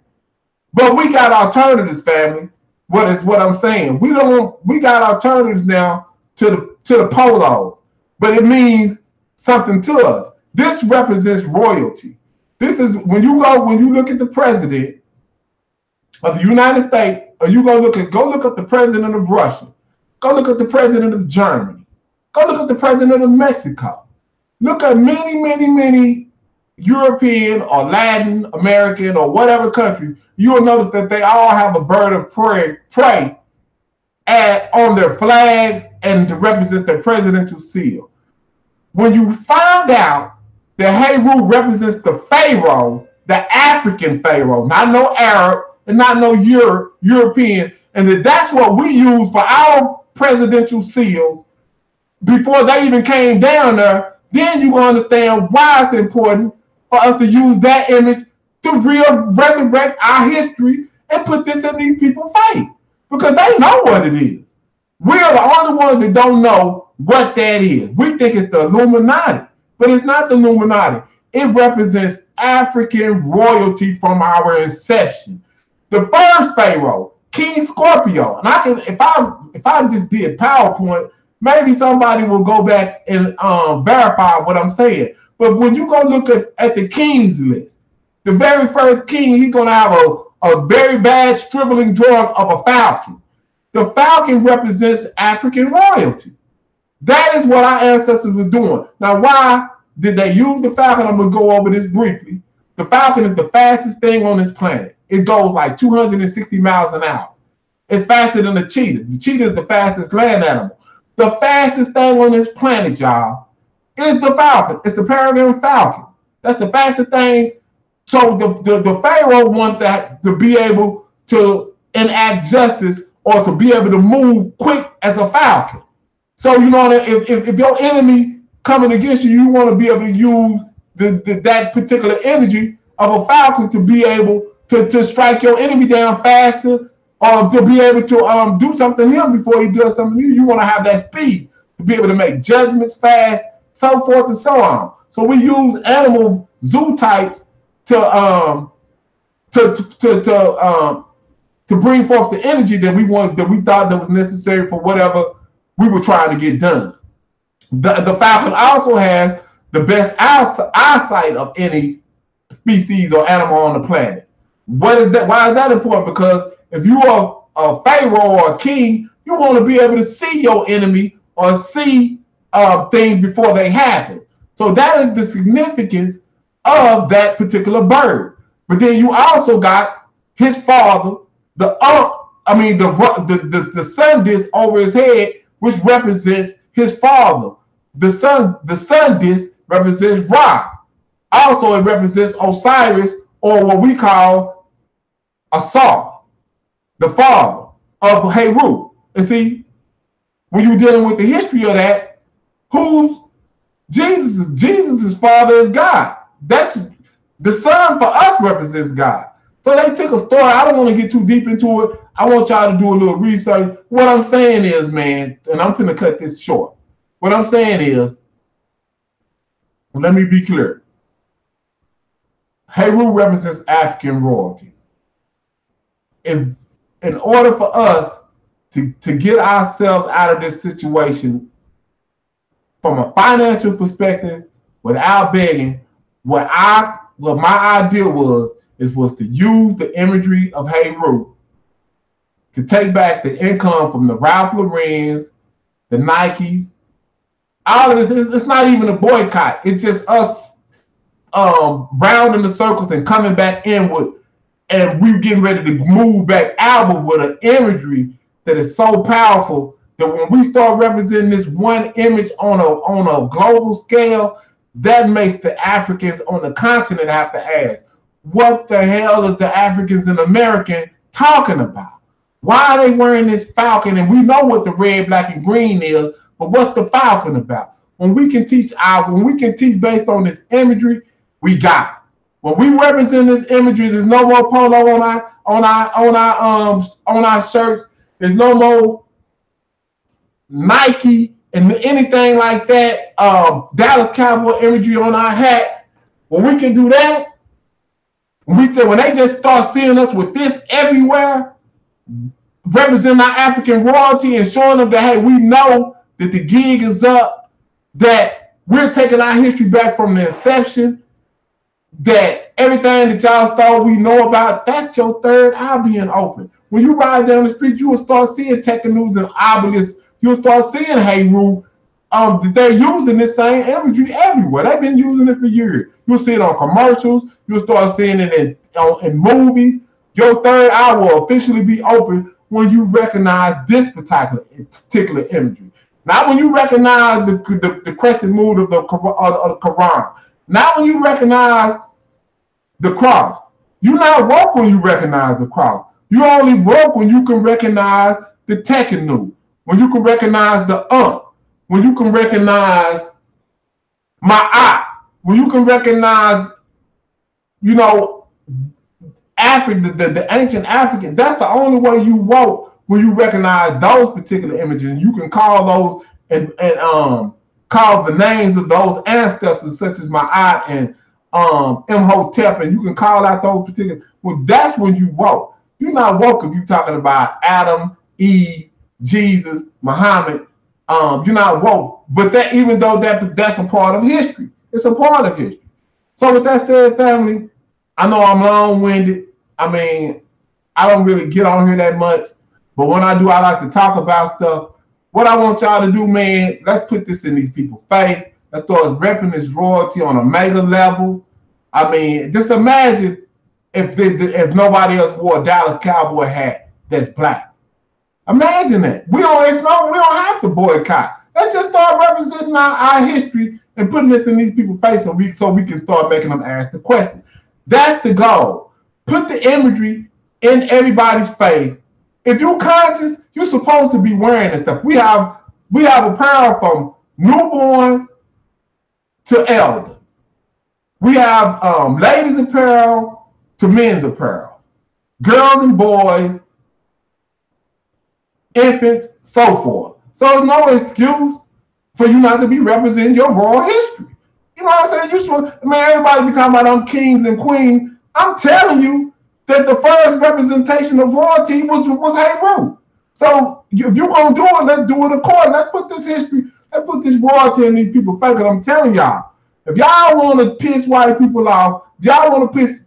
But we got alternatives, family. What I'm saying? We got alternatives now to the polo, but it means something to us. This represents royalty. This is when you look at the president of the United States, or you go look up the president of Russia, go look at the president of Germany, go look at the president of Mexico. Look at many European or Latin American or whatever country. You'll notice that they all have a bird of prey on their flags and to represent their presidential seal. When you find out that Heru represents the Pharaoh, the African Pharaoh, not no Arab and not no European, and that's what we use for our presidential seals before they even came down there, then you will understand why it's important for us to use that image to resurrect our history and put this in these people's face, because they know what it is. We are the only ones that don't know what that is. We think it's the Illuminati, but it's not the Illuminati. It represents African royalty from our inception. The first Pharaoh, King Scorpio, and if I just did PowerPoint, maybe somebody will go back and verify what I'm saying. But when you go look at the king's list, the very first king, he's going to have a very bad scribbling drawing of a falcon. The falcon represents African royalty. That is what our ancestors were doing. Now, why did they use the falcon? I'm going to go over this briefly. The falcon is the fastest thing on this planet. It goes like 260 miles an hour. It's faster than the cheetah. The cheetah is the fastest land animal. The fastest thing on this planet, y'all, is the falcon. It's the peregrine falcon. That's the fastest thing. So the Pharaoh wanted that to be able to enact justice or to be able to move quick as a falcon. So you know that if your enemy coming against you, you want to be able to use that particular energy of a falcon to be able to strike your enemy down faster, or to be able to do something to him before he does something to you. You want to have that speed to be able to make judgments fast, so forth and so on. So we use animal zoo types to bring forth the energy that we thought that was necessary for whatever we were trying to get done. The falcon also has the best eyesight of any species or animal on the planet. What is that? Why is that important? Because if you are a pharaoh or a king, you want to be able to see your enemy or see things before they happen. So that is the significance of that particular bird. But then you also got his father, the sun disk over his head, which represents his father. The sun disk represents Ra. Also, it represents Osiris, or what we call Asar, the father of Heru. And see, when you're dealing with the history of that, who's Jesus' father is God. That's the son for us represents God. So they took a story. I don't want to get too deep into it. I want y'all to do a little research. What I'm saying is, man, and I'm going to cut this short. What I'm saying is, Let me be clear. Heru represents African royalty. If in order for us to get ourselves out of this situation from a financial perspective without begging, what my idea was to use the imagery of Heru to take back the income from the Ralph Lauren's, the Nikes, all of this. It's not even a boycott. It's just us rounding the circles and coming back in with, and we getting ready to move back out with an imagery that is so powerful that when we start representing this one image on a global scale, that makes the Africans on the continent have to ask, what the hell is the Africans in America talking about? Why are they wearing this falcon? And we know what the red, black, and green is, but what's the falcon about? When we can teach based on this imagery, we got it. When we represent this imagery, there's no more polo on our shirts. There's no more Nike and anything like that. Dallas Cowboy imagery on our hats. When we can do that, when they just start seeing us with this everywhere, representing our African royalty and showing them that, hey, we know that the gig is up, that we're taking our history back from the inception, that everything that y'all thought we know about, that's your third eye being open. When you ride down the street, you will start seeing Techanews and Obelisk. You'll start seeing Heru. They're using this same imagery everywhere. They've been using it for years. You'll see it on commercials. You'll start seeing it in movies. Your third eye will officially be open when you recognize this particular imagery. Not when you recognize the crescent moon of the Quran. Not when you recognize the cross. You're not woke when you recognize the cross. You only woke when you can recognize the Techanew, when you can recognize the when you can recognize Ma'at, when you can recognize, Africa, the ancient African. That's the only way you woke, when you recognize those particular images. You can call those and call the names of those ancestors, such as Ma'at and Imhotep, and you can call out those particular. Well, that's when you woke. You're not woke if you're talking about Adam, Eve, Jesus, Muhammad. You're not woke. But that, even though that's a part of history, it's a part of history. So with that said, family, I know I'm long-winded. I mean, I don't really get on here that much, but when I do, I like to talk about stuff. What I want y'all to do, man, let's put this in these people's face. Let's start repping this royalty on a mega level. I mean, just imagine if nobody else wore a Dallas Cowboy hat that's black. Imagine that. We don't have to boycott. Let's just start representing our history and putting this in these people's face so we can start making them ask the question. That's the goal. Put the imagery in everybody's face. If you're conscious, you're supposed to be wearing this stuff. We have apparel from newborn to elder. We have ladies apparel to men's apparel, girls and boys, infants, so forth. So there's no excuse for you not to be representing your royal history. You know what I'm saying? Everybody be talking about them kings and queens. I'm telling you that the first representation of royalty was Heru. So if you're gonna do it, let's do it according. Let's put this history, let's put this royalty in these people's face. I'm telling y'all, if y'all want to piss white people off, if y'all want to piss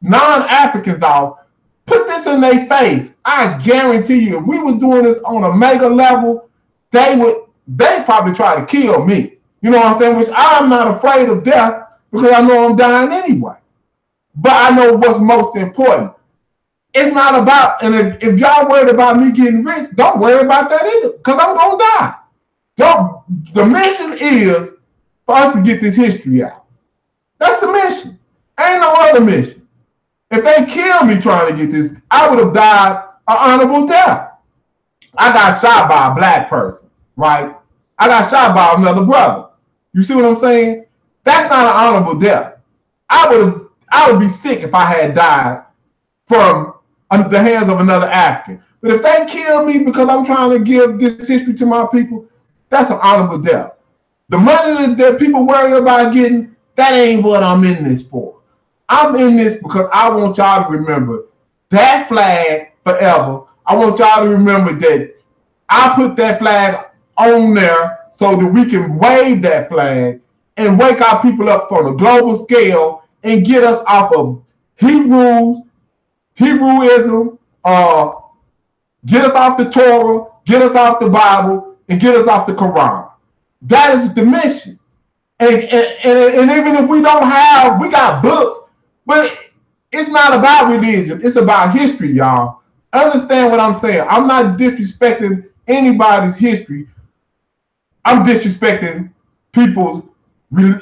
non-Africans off, put this in their face. I guarantee you, if we were doing this on a mega level, they'd probably try to kill me. You know what I'm saying? Which I'm not afraid of death, because I know I'm dying anyway. But I know what's most important. It's not about, and if y'all worried about me getting rich, don't worry about that either, because I'm going to die. The mission is for us to get this history out. That's the mission. Ain't no other mission. If they kill me trying to get this, I would have died an honorable death. I got shot by a black person, right? I got shot by another brother. You see what I'm saying? That's not an honorable death. I would be sick if I had died from the hands of another African. But if they kill me because I'm trying to give this history to my people, that's an honorable death. The money that people worry about getting, that ain't what I'm in this for. I'm in this because I want y'all to remember that flag forever. I want y'all to remember that I put that flag on there so that we can wave that flag and wake our people up on a global scale and get us off of Hebraism, get us off the Torah, get us off the Bible, and get us off the Quran. That is the mission. And even if we don't have, we got books, but it's not about religion. It's about history, y'all. Understand what I'm saying. I'm not disrespecting anybody's history. I'm disrespecting people's,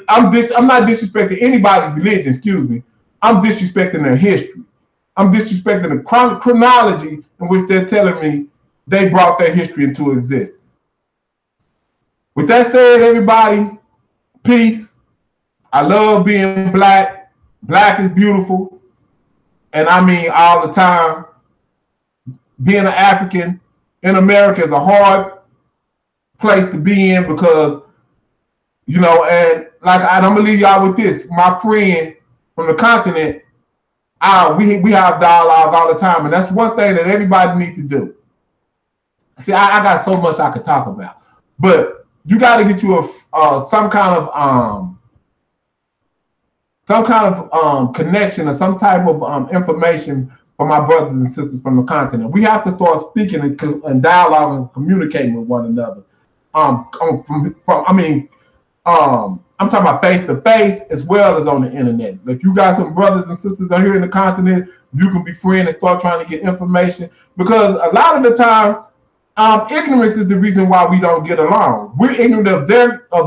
I'm not disrespecting anybody's religion, excuse me. I'm disrespecting their history. I'm disrespecting the chronology in which they're telling me they brought their history into existence. With that said, everybody, peace. I love being black. Black is beautiful. And I mean all the time. Being an African in America is a hard place to be in because, you know, and like I'm gonna leave y'all with this. My friend from the continent, we have dialogue all the time, and that's one thing that everybody needs to do. See, I got so much I could talk about, but you got to get you some kind of connection or some type of information for my brothers and sisters from the continent. We have to start speaking and dialogue and communicating with one another. I'm talking about face to face as well as on the internet. If you got some brothers and sisters out here in the continent, you can befriend and start trying to get information, because a lot of the time, ignorance is the reason why we don't get along. We're ignorant of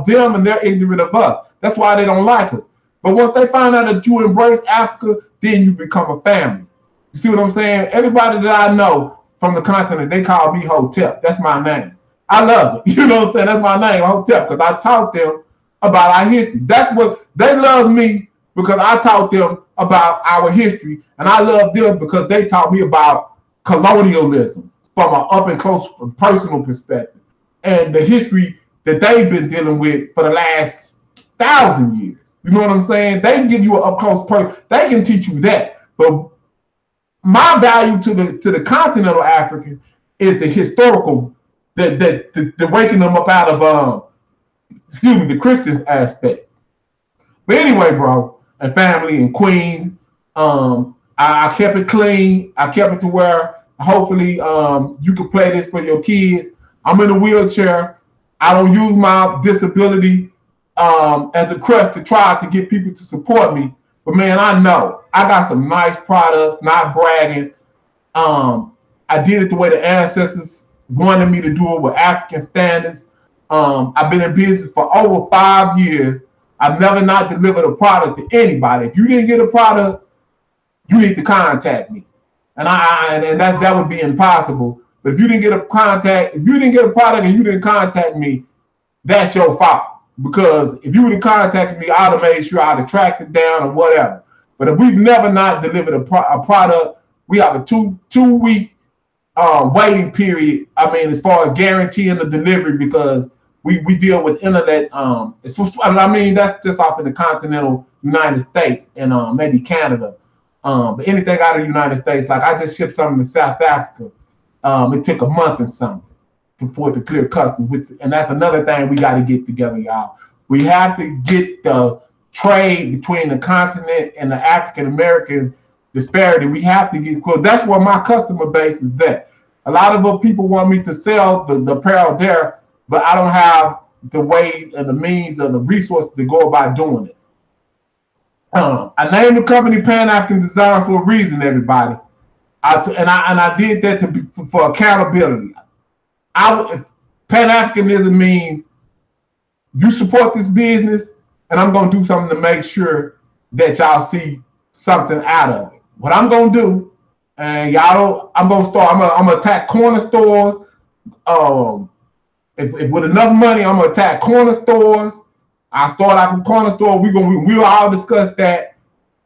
them, and they're ignorant of us. That's why they don't like us. But once they find out that you embrace Africa, then you become a family. You see what I'm saying? Everybody that I know from the continent, they call me Hotep. That's my name. I love it. You know what I'm saying? That's my name, Hotep, because I taught them about our history. That's what they love me, because I taught them about our history, and I love them because they taught me about colonialism from an up and close personal perspective, and the history that they've been dealing with for the last 1,000 years. You know what I'm saying? They give you an up close person. They can teach you that, but my value to the continental African is the historical, the waking them up out of the Christian aspect. But anyway, bro, and family and Queens, I kept it clean. I kept it to where hopefully you can play this for your kids. I'm in a wheelchair. I don't use my disability as a crutch to try to get people to support me. But man, I know I got some nice products, not bragging. I did it the way the ancestors wanted me to do it, with African standards. I've been in business for over 5 years. I've never not delivered a product to anybody. If you didn't get a product, you need to contact me. And that would be impossible. But if you didn't get a product and you didn't contact me, that's your fault. Because if you would have contacted me, I'd have made sure I'd have tracked it down or whatever. But if we've never not delivered a product, we have a two week waiting period. I mean, as far as guaranteeing the delivery, because we deal with internet. That's just off in the continental United States and maybe Canada. But anything out of the United States, like I just shipped something to South Africa. It took a month and something for it to clear customs, and that's another thing we got to get together, y'all. We have to get the trade between the continent and the African American disparity. We have to get, because that's where my customer base is at. A lot of people want me to sell the apparel there, but I don't have the way and the means or the resources to go about doing it. I named the company Pan African Design for a reason, everybody. I did that for accountability. Pan-Africanism means you support this business, and I'm going to do something to make sure that y'all see something out of it. What I'm going to do, and I'm going to attack corner stores. If with enough money, I'm going to attack corner stores. I start out with corner store. We'll all discuss that.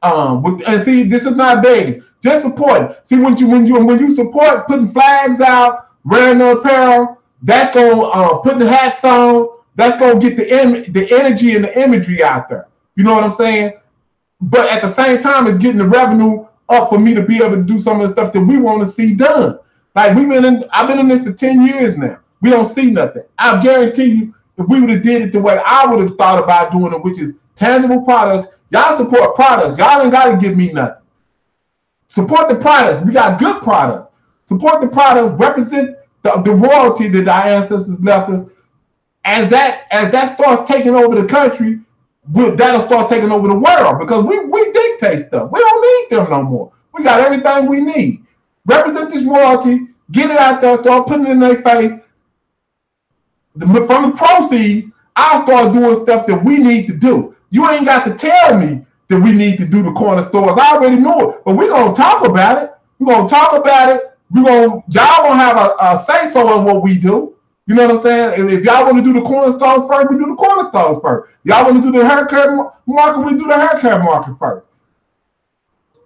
And see, this is not begging. Just support. See, when you support putting flags out, wearing the apparel, that's going putting the hats on, That's gonna get the energy and the imagery out there. You know what I'm saying? But at the same time, it's getting the revenue up for me to be able to do some of the stuff that we want to see done. Like I've been in this for 10 years now. We don't see nothing. I guarantee you, if we would have did it the way I would have thought about doing it, which is tangible products, y'all support products. Y'all ain't got to give me nothing. Support the products. We got good products. Support the products. Represent the royalty that our ancestors left us. As that starts taking over the country, that'll start taking over the world because we dictate stuff. We don't need them no more. We got everything we need. Represent this royalty. Get it out there. Start putting it in their face. From the proceeds, I'll start doing stuff that we need to do. You ain't got to tell me that we need to do the corner stores. I already know it, but we're gonna talk about it. We're gonna talk about it. Y'all gonna have a say so in what we do. You know what I'm saying? If y'all want to do the corner stores first, we do the corner stores first. Y'all want to do the haircut market, we do the haircut market first.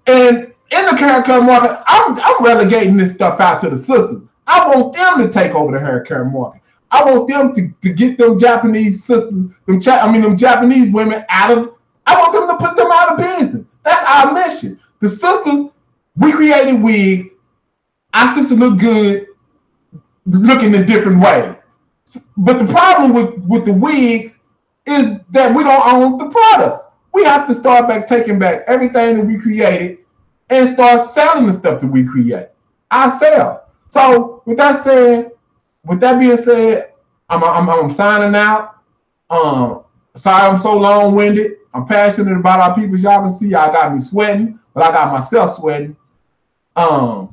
And in the haircut market, I'm relegating this stuff out to the sisters. I want them to take over the haircut market. I want them to get them Japanese sisters, them Japanese women out of. I want them to put them out of business. That's our mission. The sisters, we created wigs. Our sisters look good, looking in different ways. But the problem with the wigs is that we don't own the products. We have to start taking back everything that we created and start selling the stuff that we create ourselves. So with that being said, I'm signing out. Sorry I'm so long-winded. I'm passionate about our people. As y'all can see, y'all got me sweating, but I got myself sweating. I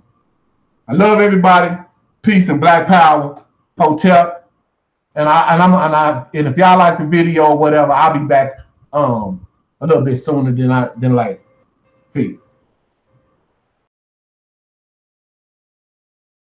love everybody. Peace and Black Power. Hotel. And if y'all like the video or whatever, I'll be back a little bit sooner than like. Peace.